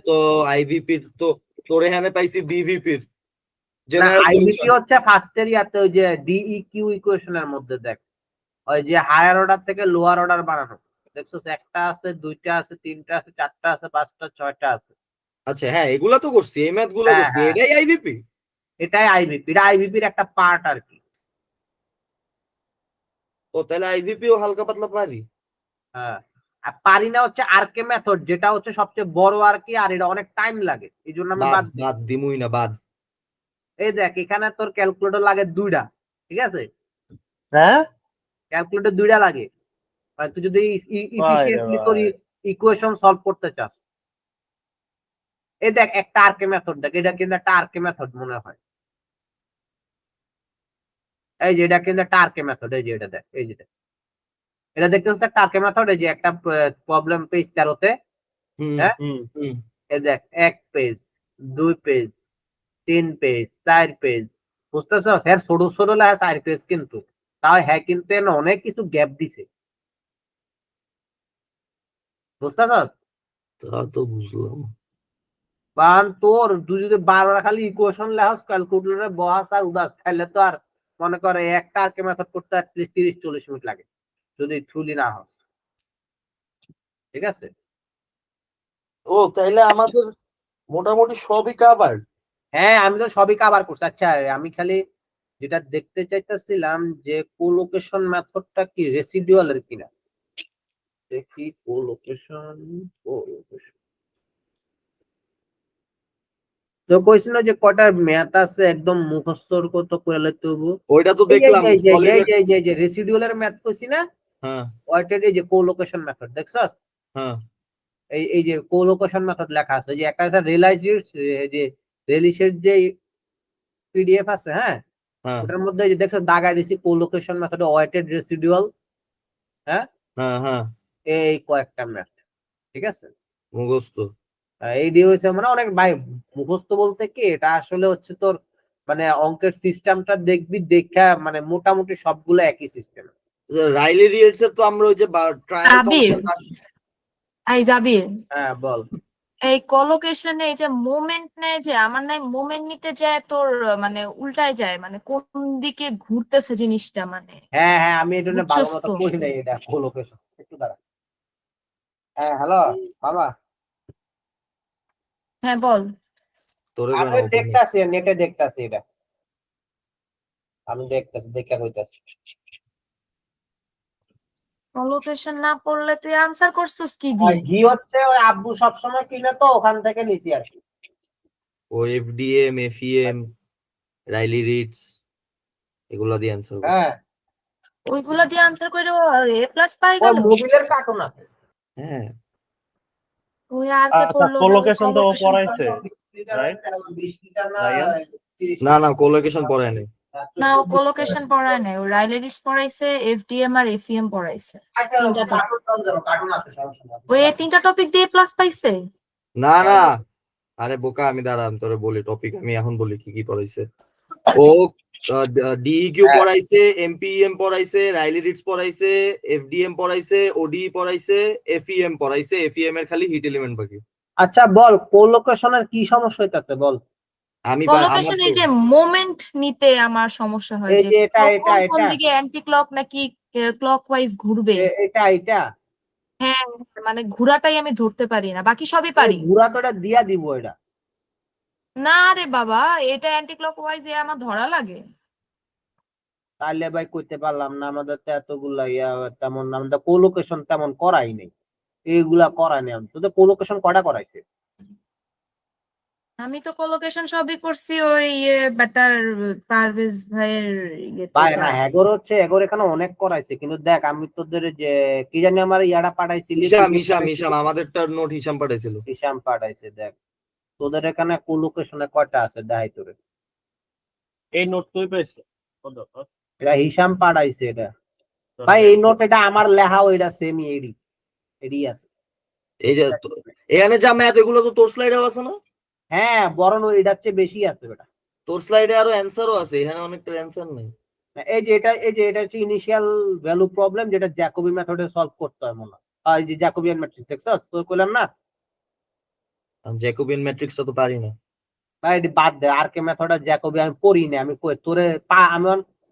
তো আইভিপি তো তোর এখানে পাইছি বিভিপির না জেনারেল আইভিপি সলিউশন। হচ্ছে ফার্স্টের ইয়াতে ওই যে ডিইকিউ ইকুয়েশনের মধ্যে দেখ ওই যে হায়ার অর্ডার থেকে লোয়ার অর্ডার বানানো দেখছো একটা আছে দুইটা আছে তিনটা আছে চারটা আছে পাঁচটা ছয়টা আছে। আচ্ছা হ্যাঁ এগুলা তো করছি, এই ম্যাথ গুলো হ্যাঁ করছি, হ্যাঁ এটাই আইভিপি। এটাই আইভিপি, এটা আইভিপির একটা পার্ট আর কি। ও তাহলে আইভিপিও হালকা পাতলা পারি। হ্যাঁ আর পারি না হচ্ছে আরকে মেথড, যেটা হচ্ছে সবচেয়ে বড় আর কি, আর এটা অনেক টাইম লাগে এই জন্য আমি বাদ বাদ দিই। বাদ দিমুই না বাদ। এই দেখ এখানে তোর ক্যালকুলেটর লাগে দুইটা, ঠিক আছে? হ্যাঁ ক্যালকুলেটর দুইটা লাগে, মানে তুই যদি ইফিশিয়েন্টলি তোর ইকুয়েশন সলভ করতে চাস। এই দেখ একটা আরকে মেথড দেখ, এটা কিন্তু একটা আরকে মেথড মনে হয়, এই যে এটা কিন্তু একটা আরকে মেথড, এই যে এটা দেখ, এই যে এটা দেখতে হচ্ছে একটা আরকে মেথড। এই যে একটা প্রবলেম পেজ 13-তে, হ্যাঁ এই দেখ 1 পেজ 2 পেজ 3 পেজ 4 পেজ, বুঝতেছ? হ্যাঁ ছোট ছোট লেখা 4 পেজ, কিন্তু তাও হ্যাঁ কিন্তু এনে অনেক কিছু গ্যাপ দিছে, বুঝতেছ? তা তো বুঝলাম। কারণ তোর তুই যদি বারবার খালি ইকুয়েশন লেখাস ক্যালকুলেটরে বহাস আর উদাস, তাহলে তো আর মনে করে একটা আরকে মেথড করতে অ্যাটলিস্ট 30-40 মিনিট লাগে যদি থ্রুলি না হস, ঠিক আছে? ও তাইলে আমাদের মোটামুটি সবই কাভার। হ্যাঁ আমি তো সবই কভার করছি। আচ্ছা আমি খালি যেটা দেখতে চাইতেছিলাম যে কোলোকেশন মেথডটা কি রেসিডুয়াল এর কিনা, দেখি কোলোকেশন। তো কইছিল যে কয়টার ম্যাথ আছে একদম মুখস্থর কত করে লইতে হবো। ওইটা তো দেখলাম সলিড। যে রেসিডুয়ালের ম্যাথ কইছি না, হ্যাঁ ওইটার এই যে কোলোকেশন মেথড দেখছস, হ্যাঁ এই যে কোলোকেশন মেথড লেখা আছে, যে একটা আছে রিলাইজের যে রিলিশের যে পিডিএফ আছে, হ্যাঁ হ্যাঁ ওটার মধ্যে যে দেখছো দাগায় দিছি কোলোকেশন মেথডে ওয়েটেড রেসিডুয়াল, হ্যাঁ হ্যাঁ হ্যাঁ এই কয়েকটা ম্যাথ, ঠিক আছে? মুখস্থ। এই দিয়ে হয়েছে মানে অনেক ভাই মুখস্থ বলতে কি, এটা আসলে হচ্ছে তোর মানে অঙ্কের সিস্টেমটা দেখবি দেখা মানে মোটামুটি সবগুলো একই সিস্টেম। রাইলি রিয়েটস এর তো আমরা ওই যে ট্রায়াল জাবির, এই জাবির, হ্যাঁ বল। এই কলোকেশনে এই যে মোমেন্ট নেয়, যে আমার নাই মোমেন্ট নিতে যায় তোর মানে উল্টায় যায়, মানে কোন দিকে ঘুরতেছে জিনিসটা, মানে হ্যাঁ হ্যাঁ আমি এটা নিয়ে ভালো বুঝছস মতো তো? পড়ি নাই, এটা কোলোকেশন একটু দাঁড়া। হ্যাঁ হ্যালো বাবা, হ্যাঁ বল। তোরে আমি দেখতাছি নেটে দেখতাছি, এটা আমি দেখতাছি দেখা কইতাছি। কলোকেশন না পড়লে তুই আনসার করছিস কি দিয়ে? ঘি হচ্ছে ওই আব্বু সবসময় কিনে তো ওখান থেকে নিছি আর কি। ও এফডিএম এফইএম রাইলি রিডস এগুলা দিয়ে অ্যানসার করছি। হ্যাঁ ওইগুলা দিয়ে আনসার করে এ প্লাস পাই ওই গেল। মোবিলের কার্টুন আছে। হ্যাঁ ওই আর কে আচ্ছা পড়লো না, ওই কোলোকেশন তো ও কলোকেশন পড়াইছে, রাইট? না না কোলোকেশন পড়ায় নাই। না, ও কলোকেশন পড়ায় নাই, ও রাইলেরিক্স পড়াইছে, এফডিএম আর এফইএম পড়াইছে, তিনটা টপিক। ওই এই তিনটা টপিক দিয়ে প্লাস পাইছে। না না আরে বোকা, আমি দাঁড়া আমি তোরে বলি টপিক, আমি এখন বলি কি কি পড়াইছে। ও ডিইকিউ পড়াইছে, এমপিএম পড়াইছে, রাইলি রিডস পড়াইছে, এফডিএম পড়াইছে, ওডি পড়াইছে, এফইএম পড়াইছে, এফইএম এর খালি হিট এলিমেন্ট বাকি। আচ্ছা বল কোলোকেশনের কি সমস্যা হইতাছে বল। আমি কলোকেশন এই যে মোমেন্ট নিতে আমার সমস্যা হয়, এই যে যে এটা কোন এটা কোন এটা দিকে অ্যান্টি ক্লক নাকি ক্লকওয়াইজ ঘুরবে। এটা এটা হ্যাঁ মানে ঘোরাটাই আমি ধরতে পারি না, বাকি সবই পারি। ঘুরা তো এটা দিয়া দিব এটা। না রে বাবা, এটা অ্যান্টি ক্লকওয়াইজ এ আমার ধরা লাগে। তাহলে ভাই কইতে পারলাম না, আমাদের তো এতগুলা ইয়া তেমন আমাদের কোলোকেশন তেমন করাই নেই, এইগুলা করাই নেই। তোদের কোলোকেশন কয়টা করাইছে? আমি তো কলোকেশন সবই করছি ওই বেটার পারভেজ ভাইয়ের ইয়েতে ভাই যা না আছে। এগোর হচ্ছে এগোর এখানে অনেক করাইছে, কিন্তু দেখ আমি তোদের যে কি জানি আমার ইয়াটা পাঠাইছিলি, হিসাম আমাদেরটা নোট হিসাম পাঠাইছিল। হিসাম পাঠাইছে। দেখ তোদের এখানে কোলোকেশনে কয়টা আছে দেখাই তোরে। এই নোট তুই পেয়েছিস? এটা হিসাম পাঠাইছে এটা। ভাই এই নোট এটা আমার লেখা ওইটা সেমি এডি এডি আছে। এই যে এখানে যা ম্যাথ এগুলো তো তোর স্লাইডেও আছে না? হ্যাঁ বরং এটার চেয়ে বেশি আছে বেটা। তোর স্লাইডে আরো অ্যানসারও আছে, এখানে অনেকটা অ্যানসার নেই। এই যে এটা হচ্ছে ইনিশিয়াল ভ্যালু প্রবলেম, যেটা জ্যাকোবি মেথডে সলভ করতে হয় মনে হয়। এই যে জ্যাকোবিয়ান ম্যাট্রিক্স দেখছস তো কইলাম না। জ্যাকোবিয়ান ম্যাট্রিক্সটা তো পারি না। ভাই এটি বাদ দে, আর কে মেথড জ্যাকবি আমি পড়ি না, আমি কই তোরে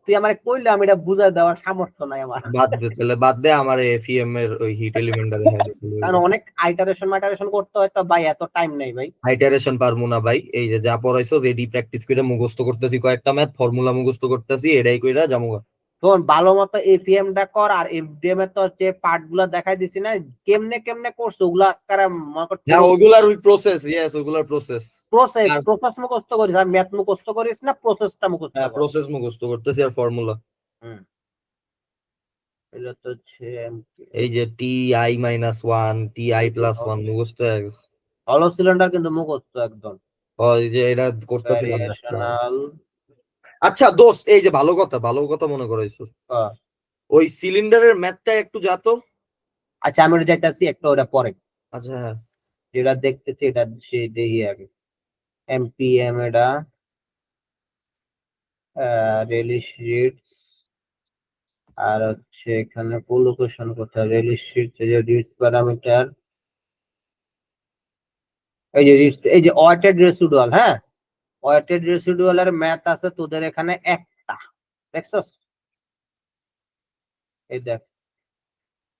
তুই আমারে কইলে আমি এটা বুঝাই দেওয়ার সামর্থ্য নাই আমার। বাদ দে তাহলে, বাদ দে, আমার এফইএম এর ওই হিট এলিমেন্টটা দেখাই দে। কারণ অনেক আইটারেশন করতে হয় তো ভাই, এত টাইম নেই ভাই। আইটারেশন পারমু না ভাই, এই যে যা পড়াইছো রেডি প্র্যাকটিস করে মুখস্থ করতেছি, কয়েকটা ম্যাথ ফর্মুলা মুখস্থ করতেছি, এটাই কইরা জামুগা। তোর ভালো মতো এফএম টা কর, আর এফডিএম এর তো যে পার্ট গুলা দেখাই দিছি না, কেমনে কেমনে করছো ওগুলা কারা হ্যাঁ ওগুলার ওই প্রসেস, ইয়েস ওগুলার প্রসেস। প্রসেস মুখস্থ করিস, আর ম্যাথ মুখস্থ করিস না, প্রসেসটা মুখস্থ হ্যাঁ কর। প্রসেস মুখস্থ করতেছি আর ফর্মুলা। এটা তো হচ্ছে এই যে ti-1 ti+1 মুখস্থ হয়ে গেছে। হলো সিলিন্ডার কিন্তু মুখস্থ একদম। ওই যে এটা করতেছিলাম। ভ্যারিয়েশনাল। আচ্ছা দোস্ত, এই যে ভালো কথা মনে করাইছো, ওই সিলিন্ডারের ম্যাথটা একটু যাতো। আচ্ছা আমি ওটা যাইতাছি একটু, ওটা পরে। আচ্ছা হ্যাঁ যেটা দেখতেছি এটা সে দেখি আগে। এমপিএম এটা রিলিজ শিটস, আর হচ্ছে এখানে ফুল লোকেশন কোথায়, রিলিজ শিটস, এই যে রিড প্যারামিটার, এই যে ওয়েটেড রেসিডুয়াল। হ্যাঁ ওয়েটেড রেসিডুয়ালের ম্যাথ আছে তোদের এখানে একটা, দেখছস? এই দেখ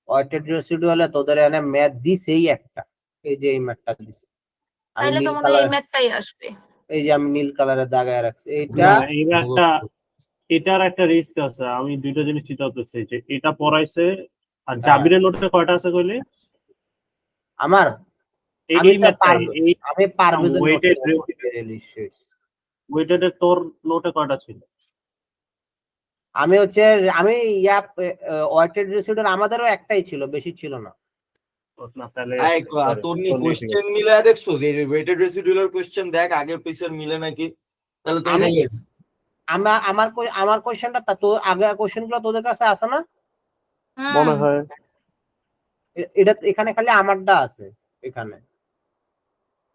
ওয়েটেড রেসিডুয়ালে তোদের এখানে ম্যাথ দিছেই একটা, এই যে এই ম্যাথটা দিছে। আমি তাহলে তো নীল মনে হয় কালার, এই ম্যাথটাই আসবে। এই যে আমি নীল কালারে দাগায় রাখছি এইটা। না, এটার একটা রিস্ক আছে। আমি দুইটা জিনিস চিন্তা করতেছি, যে এটা পড়াইছে আর জাবিরের নোটে কয়টা আছে কইলি? আমার এই ম্যাথটাই, আমি পারবো ওয়েটেড এর তোর নোটে কয়টা ছিল? আমি হচ্ছে আমি ওয়েটেড রেসিডুয়াল আমাদেরও একটাই ছিল, বেশি ছিল না। না তাহলে তোর নি কোশ্চেন মিলায় দেখছো যে ওয়েটেড রেসিডুয়াল কোশ্চেন দেখ আগের পিছের মিলে নাকি, তাহলে তো এটাই। আমার কোশ্চেনটা তো আগে কোশ্চেন গুলো তোদের কাছে আছে না? মনে হয় এটা এখানে খালি আমারটা আছে এখানে।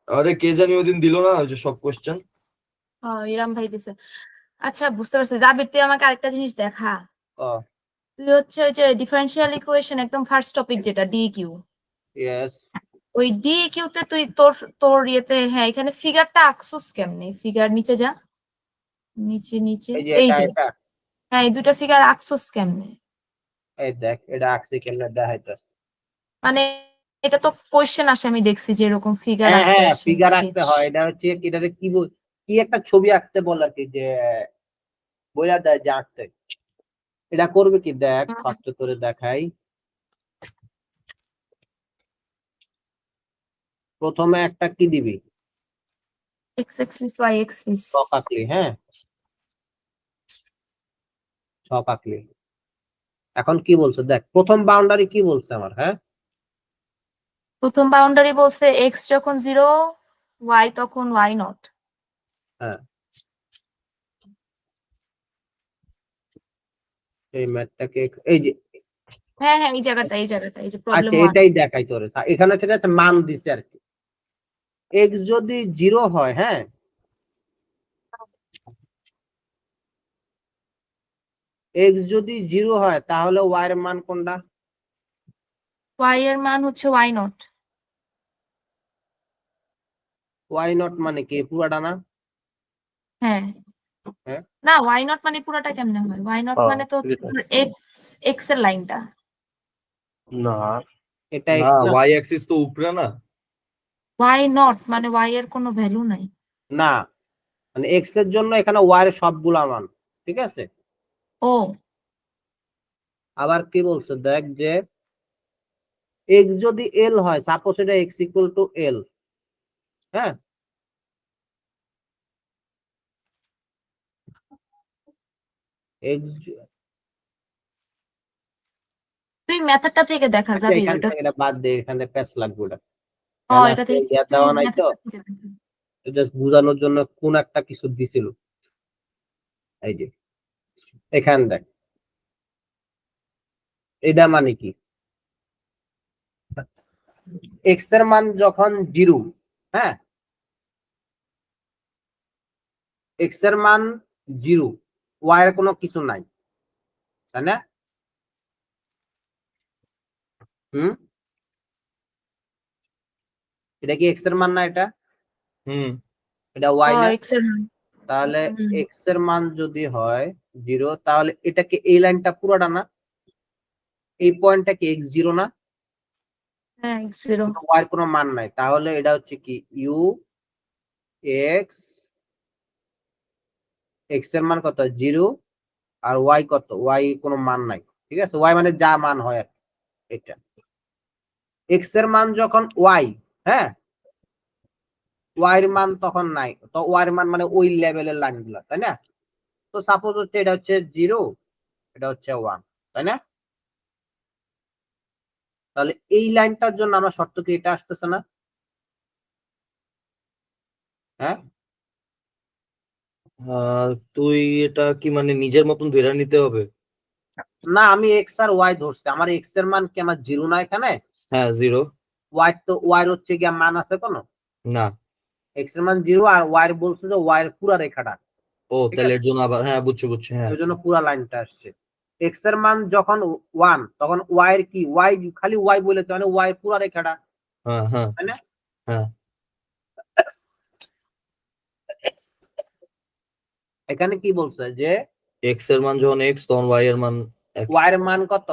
আরে কে জানি ওদিন দিল না ওই যে সব কোশ্চেন। ইরাম ভাই দিছে। আচ্ছা বুঝতে পারছি, জাবির তুই আমাকে আরেকটা জিনিস দেখা। তুই হচ্ছে ওই যে ডিফারেনশিয়াল ইকুয়েশন একদম ফার্স্ট টপিক যেটা ডিকিউ, ইয়েস ওই ডিকিউ তে তুই তোর তোর ইয়েতে, হ্যাঁ এখানে ফিগারটা আঁকছস কেমনে? ফিগার নিচে যা, নিচে এই যে, হ্যাঁ এই দুটো ফিগার আঁকছস কেমনে? এই দেখ এটা আঁকছি কেমনে দেখাইতাছি। মানে এটা তো কোশ্চেন আসে, আমি দেখছি যে এরকম ফিগার হ্যাঁ আঁকতে হ্যাঁ আসে, ফিগার sketch। আঁকতে হয়, এটা হচ্ছে এটারে কি একটা ছবি আঁকতে বল আর কি, যে বইলা দেয় যে আঁকতে। এটা করবে কি দেখ, ফার্স্ট করে দেখাই। প্রথমে একটা কি দিবি, এক্স এক্সিস ওয়াই এক্সিস। ছক আঁকলি। হ্যাঁ ছক আঁকলি। এখন কি বলছে দেখ, প্রথম বাউন্ডারি কি বলছে আমার। হ্যাঁ প্রথম বাউন্ডারি বলছে এক্স যখন 0 ওয়াই তখন ওয়াই নট। হ্যাঁ এই ম্যাথটাকে এই যে, হ্যাঁ এই জায়গাটা এই যে প্রবলেম আচ্ছা এটাই দেখাই তোরে। এখানে হচ্ছে মান দিছে আর কি। এক্স যদি 0 হয়, হ্যাঁ এক্স যদি 0 হয় তাহলে ওয়াই এর মান কোনটা? ওয়াই এর মান হচ্ছে ওয়াই নট। ওয়াই নট মানে কি পুরাটা না? হ্যাঁ হ্যাঁ না, ওয়াই নট মানে পুরোটা কেমনে হয়? ওয়াই নট মানে তো হচ্ছে এক্স এক্স এর লাইনটা। না এটা না এক্স না, ওয়াই অ্যাক্সিস তো উপরে না। ওয়াই নট মানে ওয়াই এর কোনো ভ্যালু নাই। না মানে এক্স এর জন্য এখানে ওয়াই এর সবগুলা মান, ঠিক আছে? ও আবার কি বলছে দেখ, যে এক্স যদি এল হয়, সাপোজ এটা এক্স ইকুয়াল টু এল, হ্যাঁ এক্স তুই মেথডটা থেকে দেখা যাবে এখান এটা। থেকে এটা বাদ দে, এখানে প্যাচ লাগবে ওটা। এটা থেকে তুই দেওয়া নাই তো, মেথডটা থেকে দেখা। জাস্ট বোঝানোর জন্য কোন একটা কিছু দিছিল। এই যে এখান দেখ, এটা মানে কি, এক্স এর মান যখন 0, হ্যাঁ এক্স এর মান 0, ওয়াই এর কোনো কিছু নাই, তাই না? এটা কি এক্স এর মান না? এটা হুম এটা ওয়াই না? এক্স এর মান। তাহলে হুম। এক্স এর মান যদি হয় 0, তাহলে এটা কি এই লাইনটা পুরোটা না? এই পয়েন্টটা কি x0 না? হ্যাঁ x0। ওয়াই এর কোনো মান নাই, তাহলে এটা হচ্ছে কি ইউ এক্স, এক্স এর মান কত 0, আর ওয়াই কত, ওয়াই কোনো মান নাই। ঠিক আছে, ওয়াই মানে যা মান হয় আর কি। এটা এক্স এর মান যখন ওয়াই, হ্যাঁ, ওয়াই এর মান তখন নাই, তো ওয়াই এর মান মানে ওই লেভেলের লাইনগুলো, তাই না? তো সাপোজ হচ্ছে এটা হচ্ছে 0, এটা হচ্ছে 1, তাই না? তাহলে এই লাইনটার জন্য আমার শর্ত কি এটা আসতেছে না? হ্যাঁ, তুই এটা কি মানে নিজের মতন ধরে নিতে হবে? না আমি এক্স আর ওয়াই ধরছি, আমার এক্স এর মান কি আমার 0 না এখানে? হ্যাঁ 0। ওয়াই তো ওয়াই হচ্ছে গিয়ে মান আছে কোনো? না। এক্স এর মান 0, আর ওয়াই বলছে যে ওয়াই এর পুরা রেখাটা, ও ঠিক তাহলে আছে, এর জন্য আবার হ্যাঁ বুঝছি হ্যাঁ। ওই জন্য পুরা লাইনটা আসছে। এক্স এর মান যখন 1, তখন ওয়াই এর কি, ওয়াই খালি ওয়াই বলে তো মানে ওয়াই এর পুরা রেখাটা, হ্যাঁ হ্যাঁ তাই না? হ্যাঁ। এখানে কি বলছে যে এক্স এর মান যখন এক্স তখন ওয়াই এর মান ওয়াই এর মান কত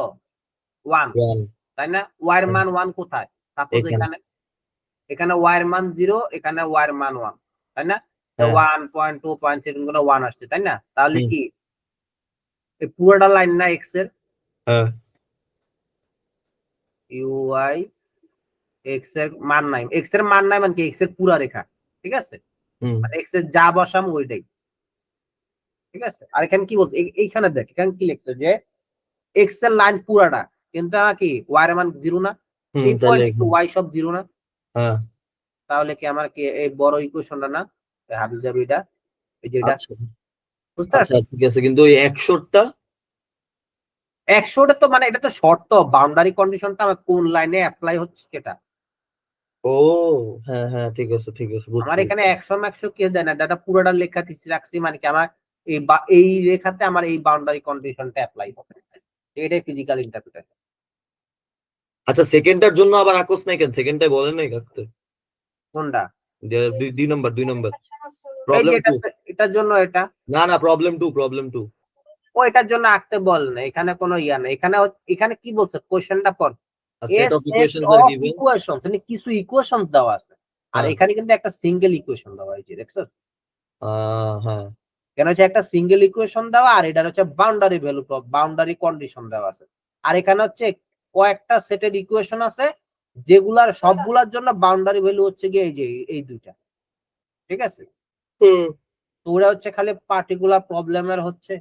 1, 1। তাই না? ওয়াই এর মান 1 কোথায়? সাপোজ এখানে এখানে, এখানে ওয়াই এর মান 0, এখানে ওয়াই এর মান 1, তাই না? হ্যাঁ 1.2.3 করে 1 আসছে, তাই না? তাহলে হুম, কি এই পুরোটা লাইন না এক্স এর? হ্যাঁ ইউআই এক্স এর মান নাই, এক্স এর মান নাই মানে কি এক্স এর পুরা রেখা, ঠিক আছে, হুম মানে এক্স এর যা বসাম ওইটাই, ঠিক আছে। আর এখানে কি বলছে, এইখানে দেখ এখানে কি লিখছে যে এক্স এর লাইন পুরাটা, কিন্তু আমার কি ওয়াই এর মান 0 না? হুম এই তাহলে পয়েন্ট কি ওয়াই সব 0 না? হ্যাঁ তাহলে কি আমার কি এই বড় ইকুয়েশনটা না হাবি জাবিটা, এই যে এটা, আচ্ছা বুঝতে আচ্ছা পারছো? ঠিক আছে, কিন্তু ওই 100টা 100টা তো মানে এটা তো শর্ত, বাউন্ডারি কন্ডিশনটা আমার কোন লাইনে অ্যাপ্লাই হচ্ছে সেটা। ও হ্যাঁ হ্যাঁ ঠিক আছে বুঝছি। আমার এখানে 100 কে দেয় না দাদা, পুরোটা লেখা দিচ্ছি রাখছি, মানে কি আমার এই রেখাতে আমার এই বাউন্ডারি কন্ডিশনটা অ্যাপ্লাই হবে, এটাই ফিজিক্যাল ইন্টারপ্রিটেশন। আচ্ছা সেকেন্ডটার জন্য আবার আকস নাই কেন? সেকেন্ডটাই বলেন নাই কাকতে? কোনটা? দুই নাম্বার এই যে প্রবলেম 2। এটার জন্য এটা, না প্রবলেম 2। ও এটার জন্য আঁকতে বল না, এখানে কোনো ইয়া নেই, এখানে এখানে কি বলছে কোশ্চেনটা পর, A A set of set equations are of given. Equation, মানে কিছু ইকুয়েশন দেওয়া আছে, আর হ্যাঁ এখানে কিন্তু একটা সিঙ্গেল ইকুয়েশন দেওয়া হয়েছে, দেখছো? হ্যাঁ কেন হচ্ছে একটা সিঙ্গেল ইকুয়েশন দেওয়া, আর এটা হচ্ছে বাউন্ডারি ভ্যালু, বাউন্ডারি কন্ডিশন দেওয়া আছে, আর এখানে হচ্ছে কয়েকটা সেটের ইকুয়েশন আছে যেগুলার সবগুলার জন্য বাউন্ডারি ভ্যালু হচ্ছে গিয়ে এই যে এই দুইটা, ঠিক আছে। তো ওরা হচ্ছে খালি পার্টিকুলার প্রবলেমের হচ্ছে।